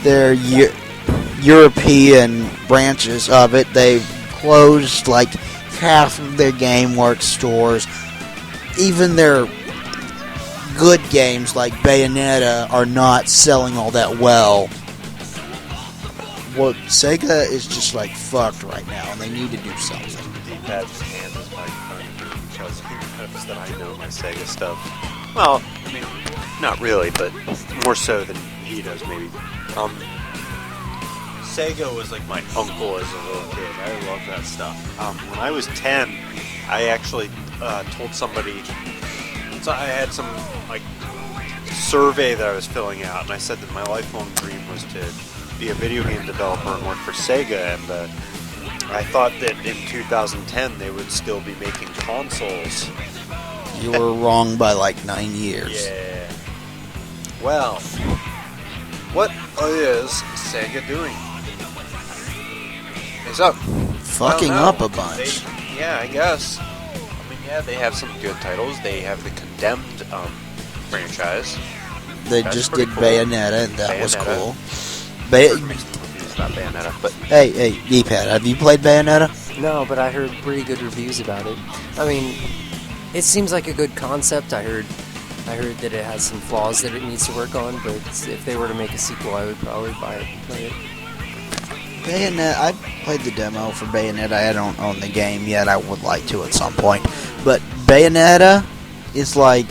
their European branches of it. They've closed like half of their GameWorks stores. Even their good games like Bayonetta are not selling all that well. Well, Sega is just like fucked right now, and they need to do something. D-pad's hand is my phone because he knows that I know my Sega stuff. Well, I mean, not really, but more so than he does, maybe. Sega was like my uncle as a little kid. I love that stuff. When I was 10, I actually told somebody. So I had some like survey that I was filling out, and I said that my lifelong dream was to be a video game developer and work for Sega, and I thought that in 2010 they would still be making consoles. You were wrong by like 9 years. Yeah. Well, what is Sega doing? So, Fucking I don't up know. a bunch. Yeah, I guess. I mean, yeah, they have some good titles. They have the Condemned franchise. They That's just pretty did cool. Bayonetta, and that was Bayonetta. cool. It's not Bayonetta, but Hey, D-pad, have you played Bayonetta? No, but I heard pretty good reviews about it. I mean, it seems like a good concept. I heard that it has some flaws that it needs to work on, but if they were to make a sequel, I would probably buy it and play it. Bayonetta, I played the demo for Bayonetta. I don't own the game yet. I would like to at some point. But Bayonetta is like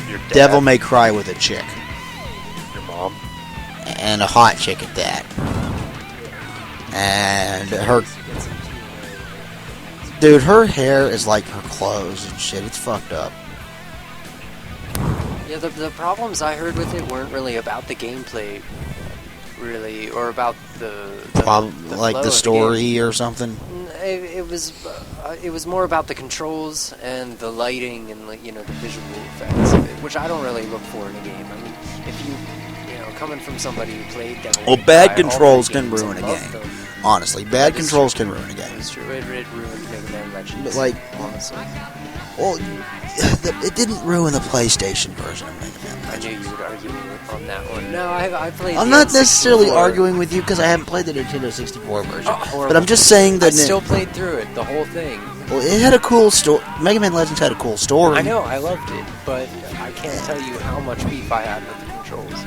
your dad, Devil May Cry with a chick. your mom. And a hot chick at that. And her... Dude, her hair is like her clothes and shit. It's fucked up. Yeah, the problems I heard with it weren't really about the gameplay, really, or about the Like flow the of story game. or something. It was more about the controls and the lighting and the visual effects of it, which I don't really look for in a game. I mean, if you coming from somebody who played Devil Well, May bad Cry, all controls three can games ruin a and loved game. them. Honestly, bad controls can ruin a game. It's true. It ruined Mega Man Legends. But, like, honestly, well, it didn't ruin the PlayStation version of Mega Man I knew Legends. you would argue on that one. No, I played. I'm the not necessarily N64. arguing with you because I haven't played the Nintendo 64 version. Horrible. But I'm just saying I that still played through it, the whole thing. well, it had a cool story. Mega Man Legends had a cool story. I know, I loved it, but I can't tell you how much beef I had with the controls.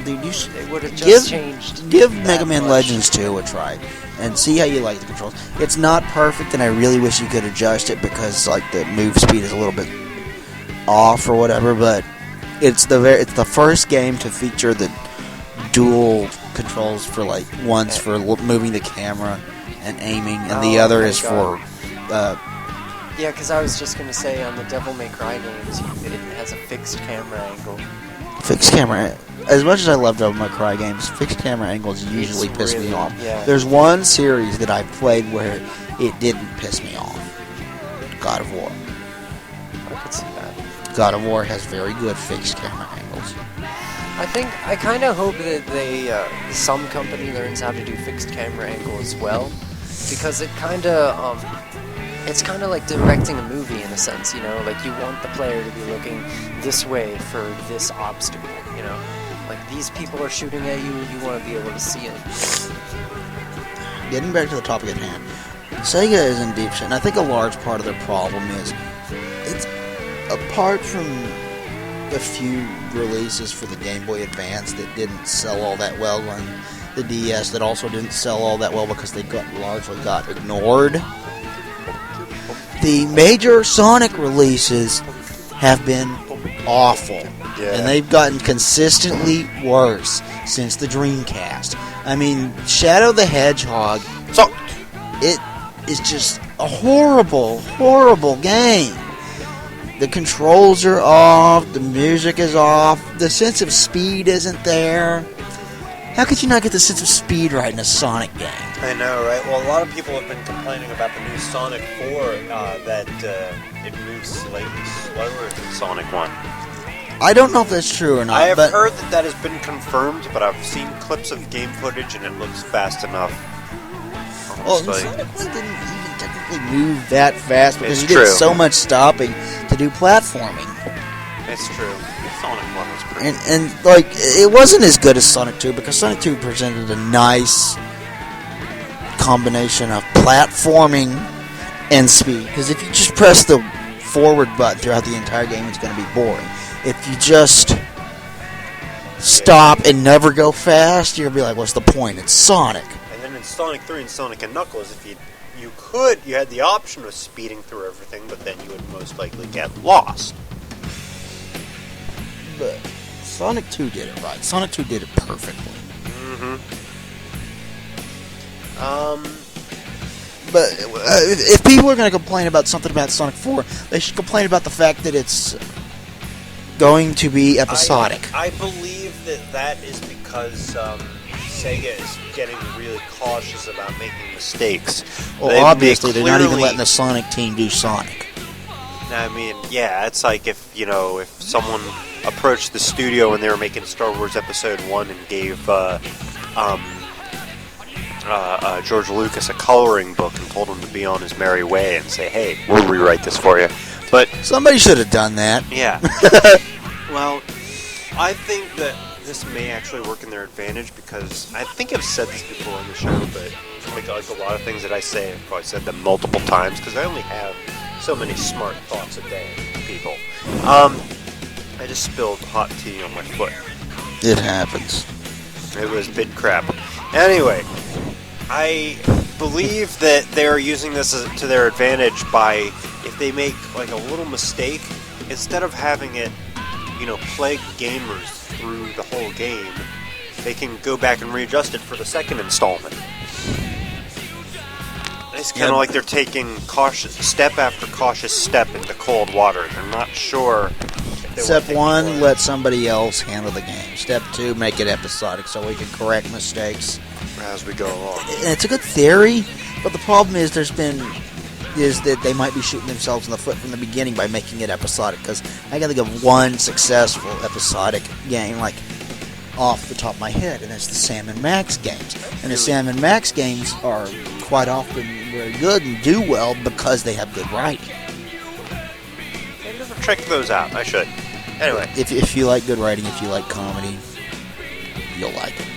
Dude, you should They would have just changed. give that Mega Man much. Legends 2 a try and see how you like the controls. It's not perfect, and I really wish you could adjust it because like the move speed is a little bit off or whatever. But it's the first game to feature the dual controls for like one's for moving the camera and aiming, and the Oh, other my is God. for Yeah, because I was just gonna say on the Devil May Cry games, it has a fixed camera angle. fixed camera. As much as I love Devil May Cry games, fixed camera angles usually It's piss me really- off. yeah. There's one series that I played where it didn't piss me off. God of War. I could see that. God of War has very good fixed camera angles. I kind of hope that some company learns how to do fixed camera angle as well, because it's kind of like directing a movie in a sense, like you want the player to be looking this way for this obstacle, like these people are shooting at you, you want to be able to see it. Getting back to the topic at hand, Sega is in deep shit, and I think a large part of their problem is it's apart from a few releases for the Game Boy Advance that didn't sell all that well, and the DS that also didn't sell all that well because they largely got ignored. The major Sonic releases have been awful, and they've gotten consistently worse since the Dreamcast. I mean, Shadow the Hedgehog, it is just a horrible, horrible game. The controls are off, the music is off, the sense of speed isn't there. How could you not get the sense of speed right in a Sonic game? I know, right? Well, a lot of people have been complaining about the new Sonic 4 that it moves slightly slower than Sonic 1. I don't know if that's true or not. I have but heard that has been confirmed, but I've seen clips of game footage and it looks fast enough. Well, Honestly. Sonic 1 didn't even technically move that fast because It's you did true. so much stopping to do platforming. It's true. Sonic 1 was pretty And like, it wasn't as good as Sonic 2 because Sonic 2 presented a nice combination of platforming and speed. Because if you just press the forward button throughout the entire game, it's going to be boring. If you just stop and never go fast, you're going to be like, what's the point? It's Sonic. And then in Sonic 3 and Sonic and Knuckles, if you had the option of speeding through everything, but then you would most likely get lost. But Sonic 2 did it right. Sonic 2 did it perfectly. But if people are going to complain about something about Sonic 4, they should complain about the fact that it's going to be episodic. I believe that is because Sega is getting really cautious about making mistakes. Well, obviously, they're not even letting the Sonic team do Sonic. I mean, yeah, it's like if someone approached the studio when they were making Star Wars Episode 1 and gave George Lucas a coloring book and told him to be on his merry way and say, hey, we'll rewrite this for you. But Somebody should have done that. yeah. Well, I think that this may actually work in their advantage because I think I've said this before on the show, but like a lot of things that I say, I've probably said them multiple times because I only have so many smart thoughts a day, people. I just spilled hot tea on my foot. It happens. It was big crap. Anyway, I believe that they're using this to their advantage by, if they make like a little mistake, instead of having it, plague gamers through the whole game, they can go back and readjust it for the second installment. It's kind of like they're taking step after cautious step into cold water. They're not sure. If they Step want to take 1, more. let somebody else handle the game. Step 2, make it episodic so we can correct mistakes. As we go along. And it's a good theory, but the problem is that they might be shooting themselves in the foot from the beginning by making it episodic. Because I can think of one successful episodic game, like off the top of my head, and that's the Sam and Max games. And the Sam and Max games are quite often very good and do well because they have good writing. I've never checked those out. I should. Anyway. If you like good writing, if you like comedy, you'll like it.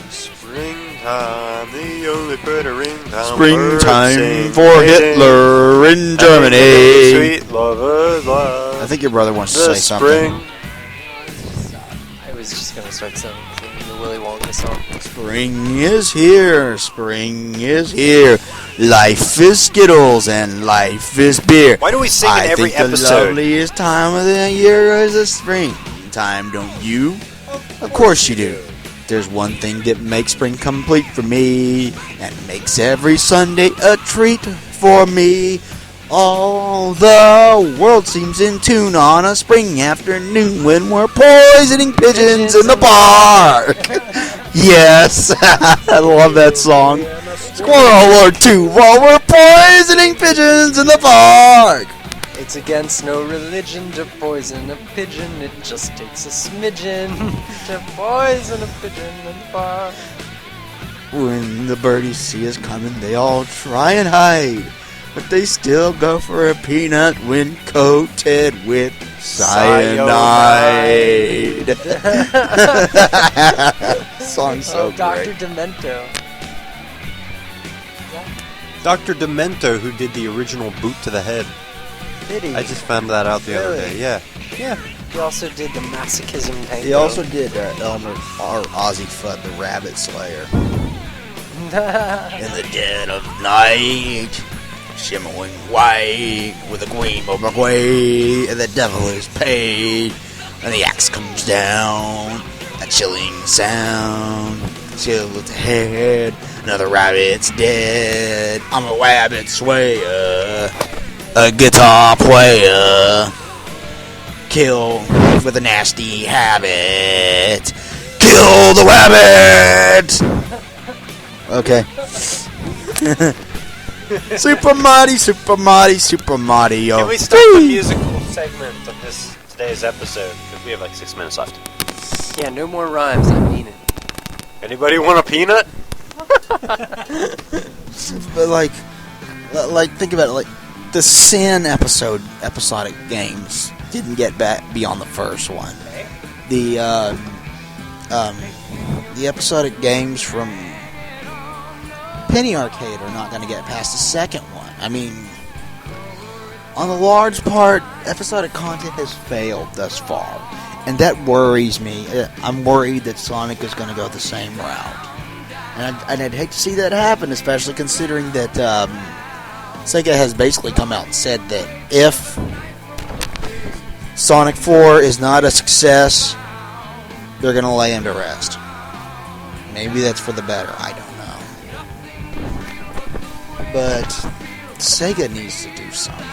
Springtime, the only pretty time. Springtime for Hitler in Germany. Sweet lover's love. I think your brother wants to The say something. I was just gonna start singing the Willy Wonka song. Spring is here, spring is here. Life is Skittles and life is beer. Why do we sing in every I think episode? the loveliest time of the year is the springtime, don't you? Of course you do. There's one thing that makes spring complete for me, and makes every Sunday a treat for me. All the world seems in tune on a spring afternoon when we're poisoning pigeons in the park. Yes, I love that song. Squirrel or two while we're poisoning pigeons in the park. It's against no religion to poison a pigeon. It just takes a smidgen to poison a pigeon in the park. When the birdies see us coming, they all try and hide, but they still go for a peanut when coated with cyanide. Song's so Dr. great. Demento. Dr. Demento, who did the original Boot to the Head. Did he? I just found that out the other Really? day. Yeah. Yeah. He also did the Masochism Tango. He also did Elmer or Ozzy Fudd, the Rabbit Slayer. In the dead of night, shimmering white with a gleam of McQuaid, and the devil is paid, and the axe comes down, a chilling sound, chill with the head, another rabbit's dead, I'm a rabbit slayer, a guitar player, kill with a nasty habit, kill the rabbit! Okay. Super Mario. Can we start the musical segment of today's episode? Because we have like 6 minutes left. Yeah, no more rhymes. I mean it. Anybody want a peanut? But like, think about it. Like, the Sin episodic games didn't get back beyond the first one. The episodic games from Penny Arcade are not going to get past the second one. I mean, on the large part, episodic content has failed thus far, and that worries me. I'm worried that Sonic is going to go the same route, and I'd hate to see that happen, especially considering that Sega has basically come out and said that if Sonic 4 is not a success, they're going to lay him to rest. Maybe that's for the better. I don't know. But Sega needs to do something.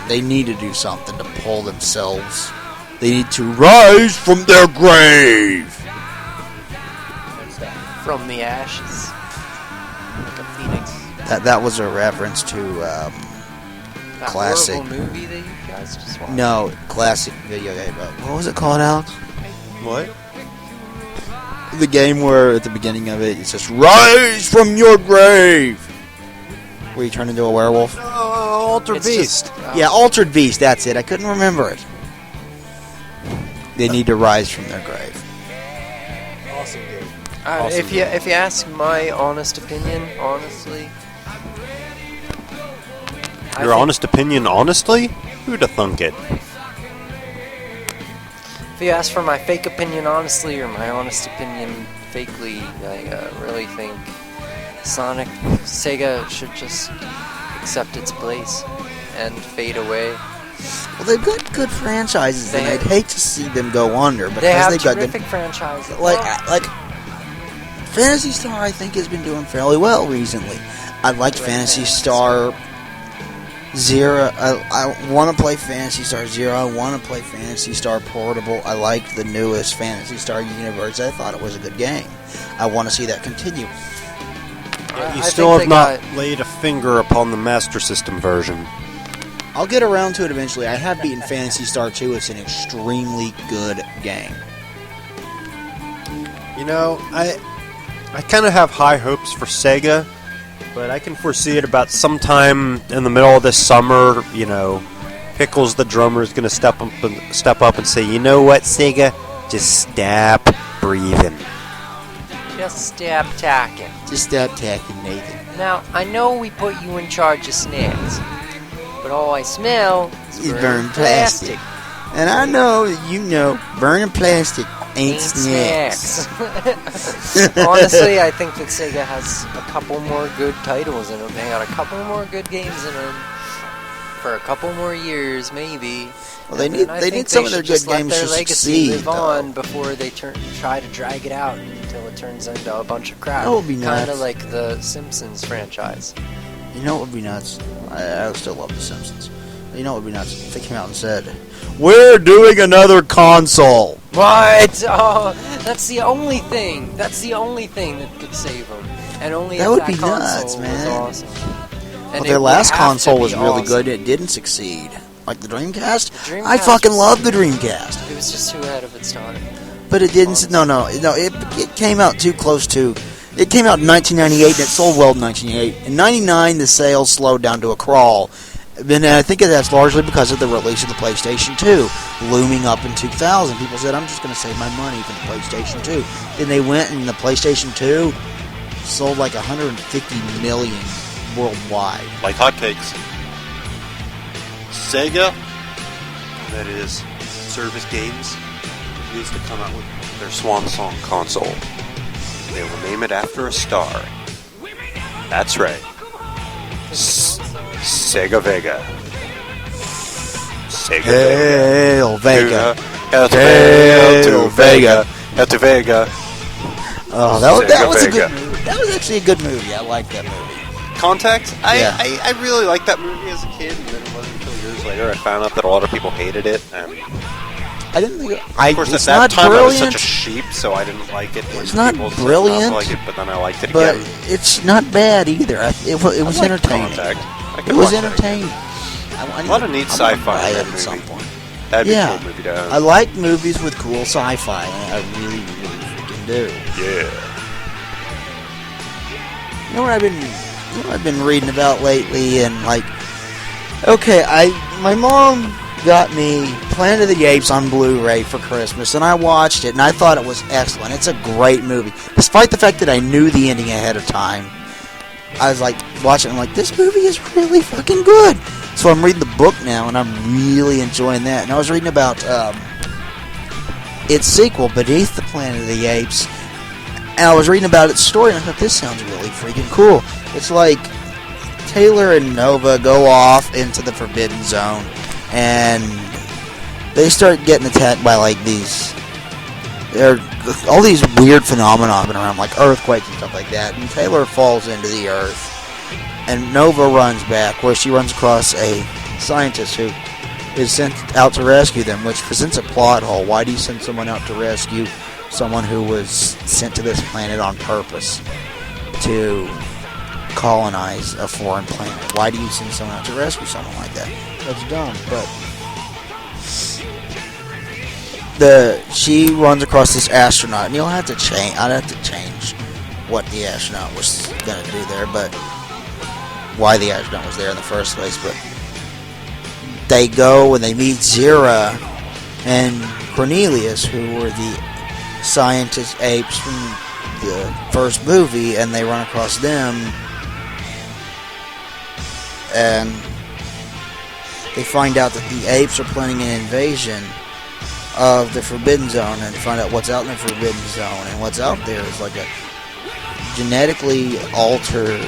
They need to do something to pull themselves. They need to rise from their grave. From the ashes. Like a phoenix. That was a reference to That classic. horrible movie that you guys just watched. No, classic video game. What was it called, Alex? What? The game where at the beginning of it says "Rise from your grave," where you turn into a werewolf. Alter It's Beast. just, Yeah, Altered Beast. That's it. I couldn't remember it. They need to rise from their grave. Awesome game. If you ask my honest opinion, honestly, Your honest opinion, honestly? Who'd have thunk it? If you ask for my fake opinion honestly or my honest opinion fakely, I really think Sega should just accept its place and fade away. Well, they've got good franchises, and I'd hate to see them go under. Because They have they've got terrific franchises. like Phantasy Star, I think, has been doing fairly well recently. I liked Phantasy Star Zero. I want to play Phantasy Star Zero. I want to play Phantasy Star Portable. I liked the newest Phantasy Star Universe. I thought it was a good game. I want to see that continue. You still have not laid a finger upon the Master System version. I'll get around to it eventually. I have beaten Phantasy Star 2. It's an extremely good game. You know, I kind of have high hopes for Sega, but I can foresee it about sometime in the middle of this summer. You know, Pickles the drummer is going to step up and say, "You know what, Sega? Just stop breathing. Just stop talking. Just stop tacking, Nathan. Now, I know we put you in charge of snacks, but all I smell is burning plastic. And I know that you know burning plastic ain't snacks. Honestly, I think that Sega has a couple more good titles in them. They got a couple more good games in them for a couple more years, maybe. Well, they need some of their good games to succeed, live on before they try to drag it out until it turns into a bunch of crap. That would be nuts. Kind of like the Simpsons franchise. You know what would be nuts? I still love The Simpsons. You know what would be nuts? If they came out and said, "We're doing another console." What? Oh, that's the only thing. That's the only thing that could save them. And only that if would that be console nuts, man. was awesome. Well, their last console was really good. It didn't succeed. Like the Dreamcast? I fucking love the Dreamcast. It was just too ahead of its time. But it didn't. No. It came out too close to. It came out in 1998 and it sold well in 1998. In 99, the sales slowed down to a crawl. And I think that's largely because of the release of the PlayStation 2 looming up in 2000. People said, "I'm just going to save my money for the PlayStation 2." Then they went and the PlayStation 2 sold like 150 million worldwide. Like hotcakes. Sega, that is, Service Games, needs to come out with their swan song console. They will name it after a star. That's right. Sega Vega. Sega Hail Vega. Hail to Vega. Hail to Vega. Oh, that was a good movie. That was actually a good movie. I like that movie. Contact? Yeah. I really liked that movie as a kid, and then it wasn't until years later I found out that a lot of people hated it. And I didn't think. Of course, at that time I was such a sheep, so I didn't like it. When it's not people brilliant, said not like it, but then I liked it but again. it's not bad either. It was entertaining. Contact. It was entertaining. A lot of neat sci-fi in that movie. At some point. That'd be a cool movie to own. I like movies with cool sci-fi. I really, really freaking do. Yeah. You know what I've been reading about lately, and like, okay, my mom got me Planet of the Apes on Blu-ray for Christmas, and I watched it, and I thought it was excellent. It's a great movie, despite the fact that I knew the ending ahead of time. I was like watching it, I'm like, this movie is really fucking good. So I'm reading the book now, and I'm really enjoying that. And I was reading about its sequel, Beneath the Planet of the Apes, and I was reading about its story, and I thought, this sounds really freaking cool. It's like Taylor and Nova go off into the Forbidden Zone, and they start getting attacked by like all these weird phenomena around, like earthquakes and stuff like that. And Taylor falls into the earth, and Nova runs back, where she runs across a scientist who is sent out to rescue them, which presents a plot hole. Why do you send someone out to rescue someone who was sent to this planet on purpose to colonize a foreign planet? Why do you send someone out to rescue someone like that? That's dumb, but she runs across this astronaut, and I'd have to change what the astronaut was going to do there, but why the astronaut was there in the first place. But they go and they meet Zira and Cornelius, who were the scientist apes from the first movie, and they run across them, and they find out that the apes are planning an invasion of the Forbidden Zone, and find out what's out in the Forbidden Zone. And what's out there is like a genetically altered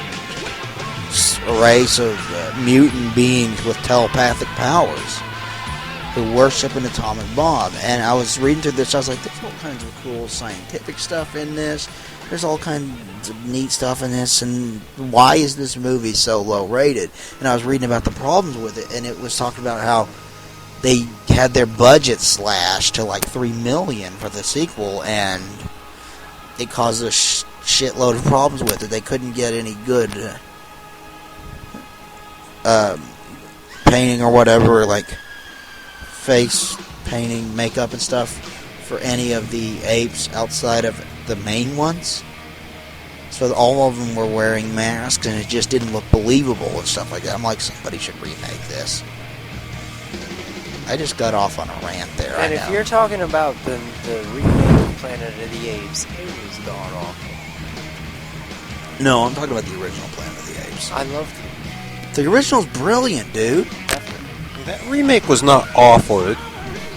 race of mutant beings with telepathic powers who worship an atomic bomb. And I was reading through this, I was like, there's all kinds of cool scientific stuff in this. there's all kinds of neat stuff in this, and why is this movie so low rated? And I was reading about the problems with it, and it was talking about how they had their budget slashed to like $3 million for the sequel, and it caused a shitload of problems with it. They couldn't get any good painting or whatever, like face painting, makeup and stuff for any of the apes outside of the main ones. So all of them were wearing masks, and it just didn't look believable and stuff like that. I'm like, somebody should remake this. I just got off on a rant there. And if you're talking about the remake of Planet of the Apes, it was god awful. No, I'm talking about the original Planet of the Apes. I loved it. The original's brilliant, dude. Definitely. That remake was not awful. It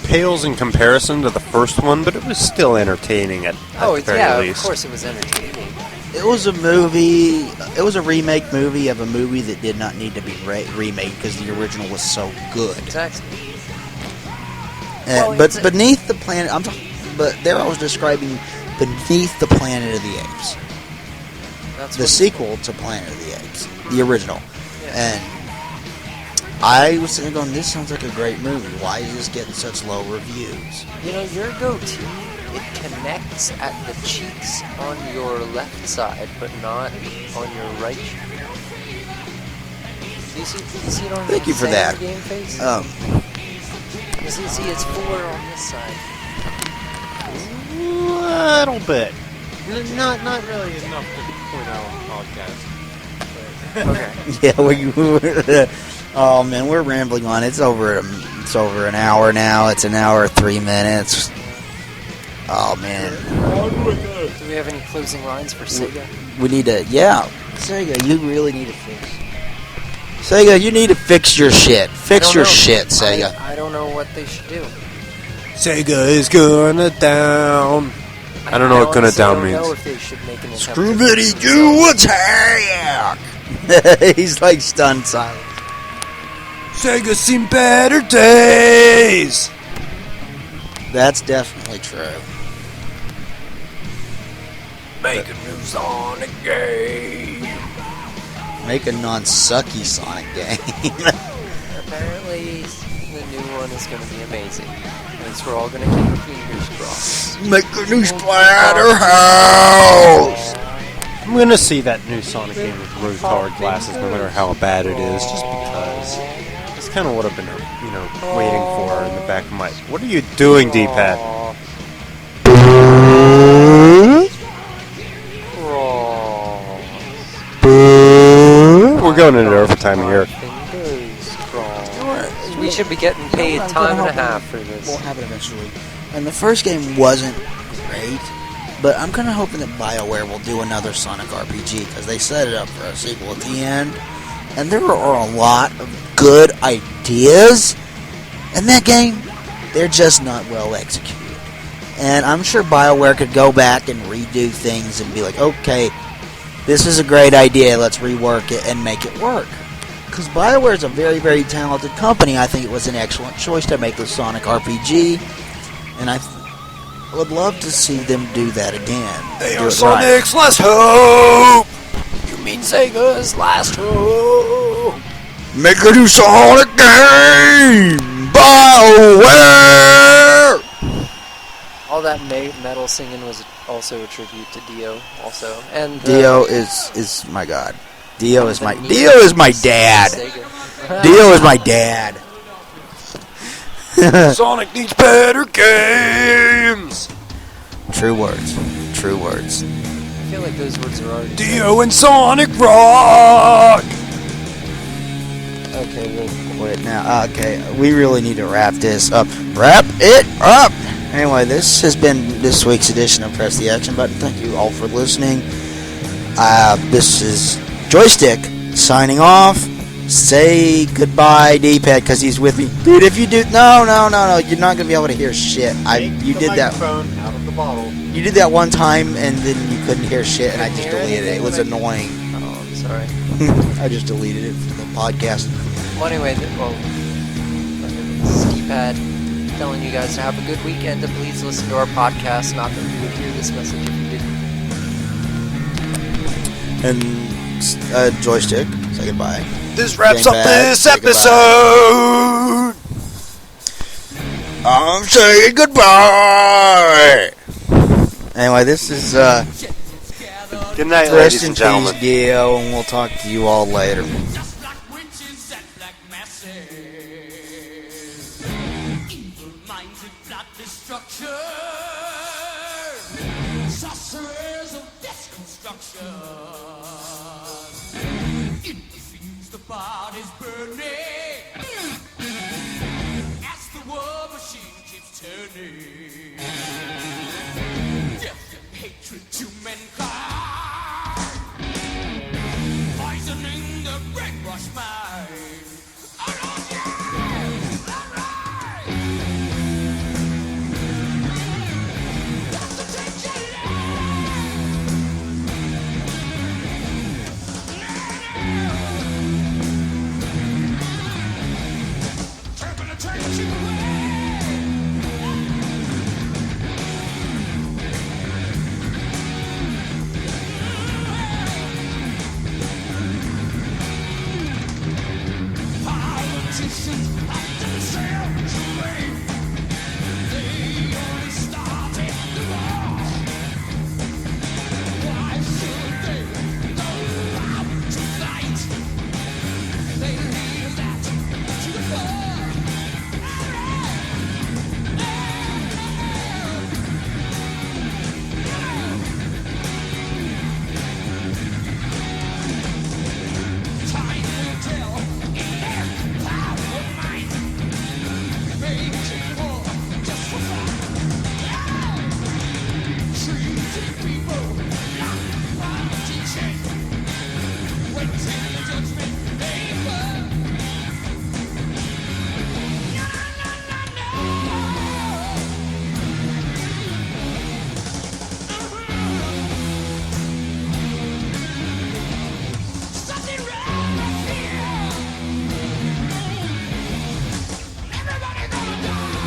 pales in comparison to the first one, but it was still entertaining at the very least. Of course it was entertaining. It was a movie. It was a remake movie of a movie that did not need to be remade because the original was so good. Exactly. But beneath the planet, but there I was describing Beneath the Planet of the Apes, the sequel to Planet of the Apes, the original. Yeah. And I was sitting there going, "This sounds like a great movie. Why is this getting such low reviews?" You know, your goatee, it connects at the cheeks on your left side, but not on your right cheek. Do you see it on Thank you for that. Game face? You see, it's 4 on this side. Little bit. Not really enough to point out on the podcast. Okay. Yeah, oh man, we're rambling on. It's over an hour now. It's an hour 3 minutes. Oh man. Do we have any closing lines for Sega? We need to, Sega, you really need to fix. Sega, you need to fix your shit. Fix your shit, Sega. I don't know what they should do. Sega is gonna down. I don't know what gonna down means. I don't know if they should make an attempt. Scooby Doo attack! He's like stunned silent. Sega's seen better days. That's definitely true. Make a new Sonic game. Make a non-sucky Sonic game. Apparently, the new one is going to be amazing. At least we're all going to keep our fingers crossed. Make a new Splatterhouse! I'm gonna see that new Sonic game with rose-colored glasses, no matter how bad it is, just because. It's kind of what I've been, waiting for in the back of my. What are you doing, D-pad? We're going into overtime here. We should be getting paid time and a half for this. We'll have it eventually. And the first game wasn't great, but I'm kind of hoping that BioWare will do another Sonic RPG because they set it up for a sequel at the end. And there are a lot of good ideas in that game. They're just not well executed. And I'm sure BioWare could go back and redo things and be like, okay, this is a great idea, let's rework it and make it work. Because BioWare is a very, very talented company. I think it was an excellent choice to make the Sonic RPG. And I would love to see them do that again. They are Sonic's last hope! You mean Sega's last hope? Make a new Sonic game! BioWare! All that metal singing was also a tribute to Dio, also. And Dio is my god. Dio is my dad. Sega. Dio is my dad. Sonic needs better games! True words. True words. I feel like those words are already Dio and Sonic rock! Okay, we'll quit now. Okay, we really need to wrap this up. Wrap it up! Anyway, this has been this week's edition of Press the Action Button. Thank you all for listening. This is Joystick signing off. Say goodbye, D-Pad, because he's with me. Dude, if you do... No, you're not going to be able to hear shit. You did that... Out of the bottle. You did that one time, and then you couldn't hear shit, and I just deleted it. It was annoying. Oh, I'm sorry. I just deleted it from the podcast. Well, anyway, this is D-Pad telling you guys to have a good weekend and please listen to our podcast. Not that you would hear this message if you didn't. And Joystick, say goodbye. This wraps Game up Bad, this say goodbye. episode. I'm saying goodbye. Anyway, this is Good night, rest ladies in and gentlemen. peace, Gio, and we'll talk to you all later. Just like witches and black masses, evil minds and plot destruction, sorcerers of destruction, infuse the bodies burning, as the war machine keeps turning, death and hatred to mankind, poisoning the brainwashed mind. Alright! That's the teacher. Turn the teacher away. Politicians have themselves away. They only started the war. Why should they go out to fight? They leave that to the floor. Time will tell. Power mind, making war just for fun. Treating people like politicians, waiting judgment paper. Something wrong here. Everybody gonna die.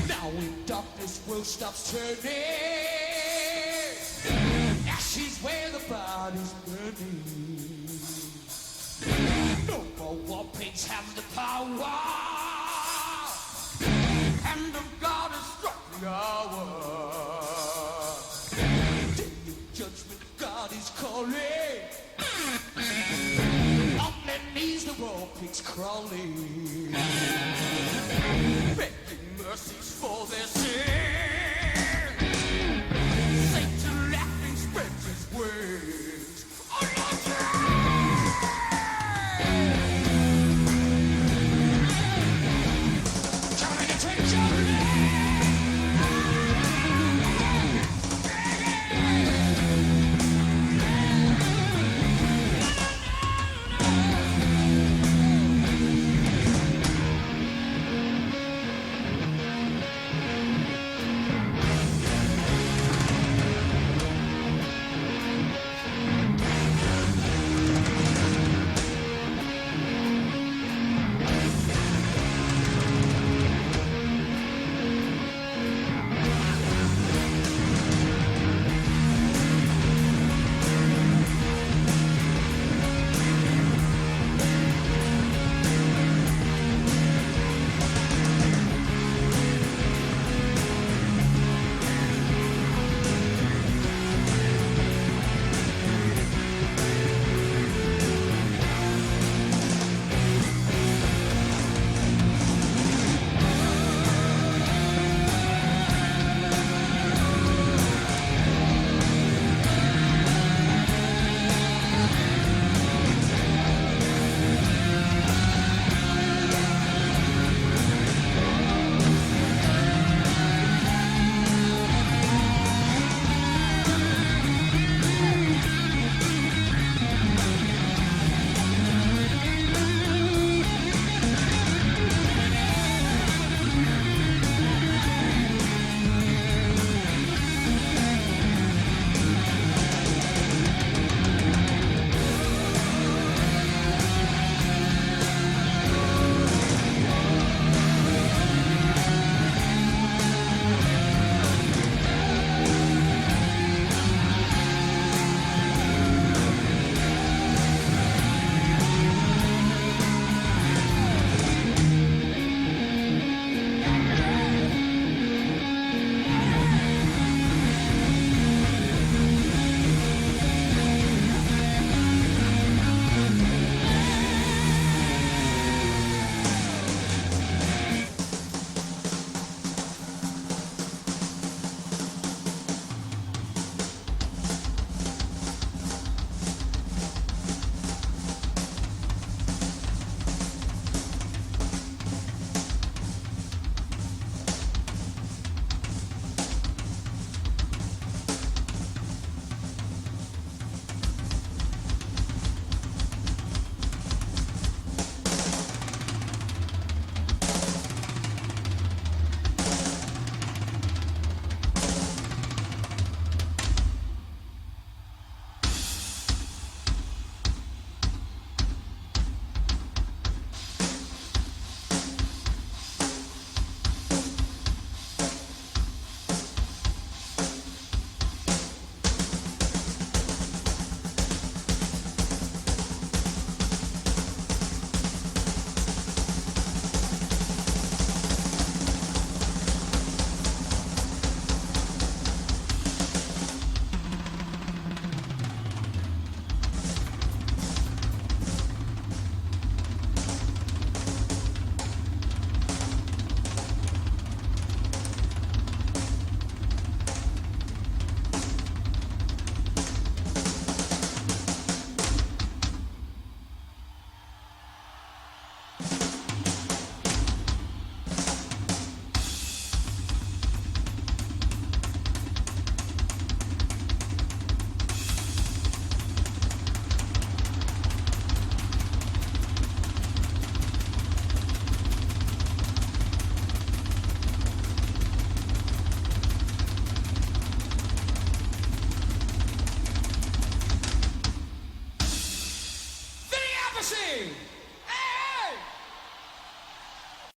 Now when darkness will stop turning, ashes where the body's burning. No more war pigs have the power. Hand of God has struck the hour. Day of judgment, God is calling. On their knees, the war pigs crawling, begging mercies for their sin. Satan laughing spreads his wings. Oh, Lord, trying to take your Jesse!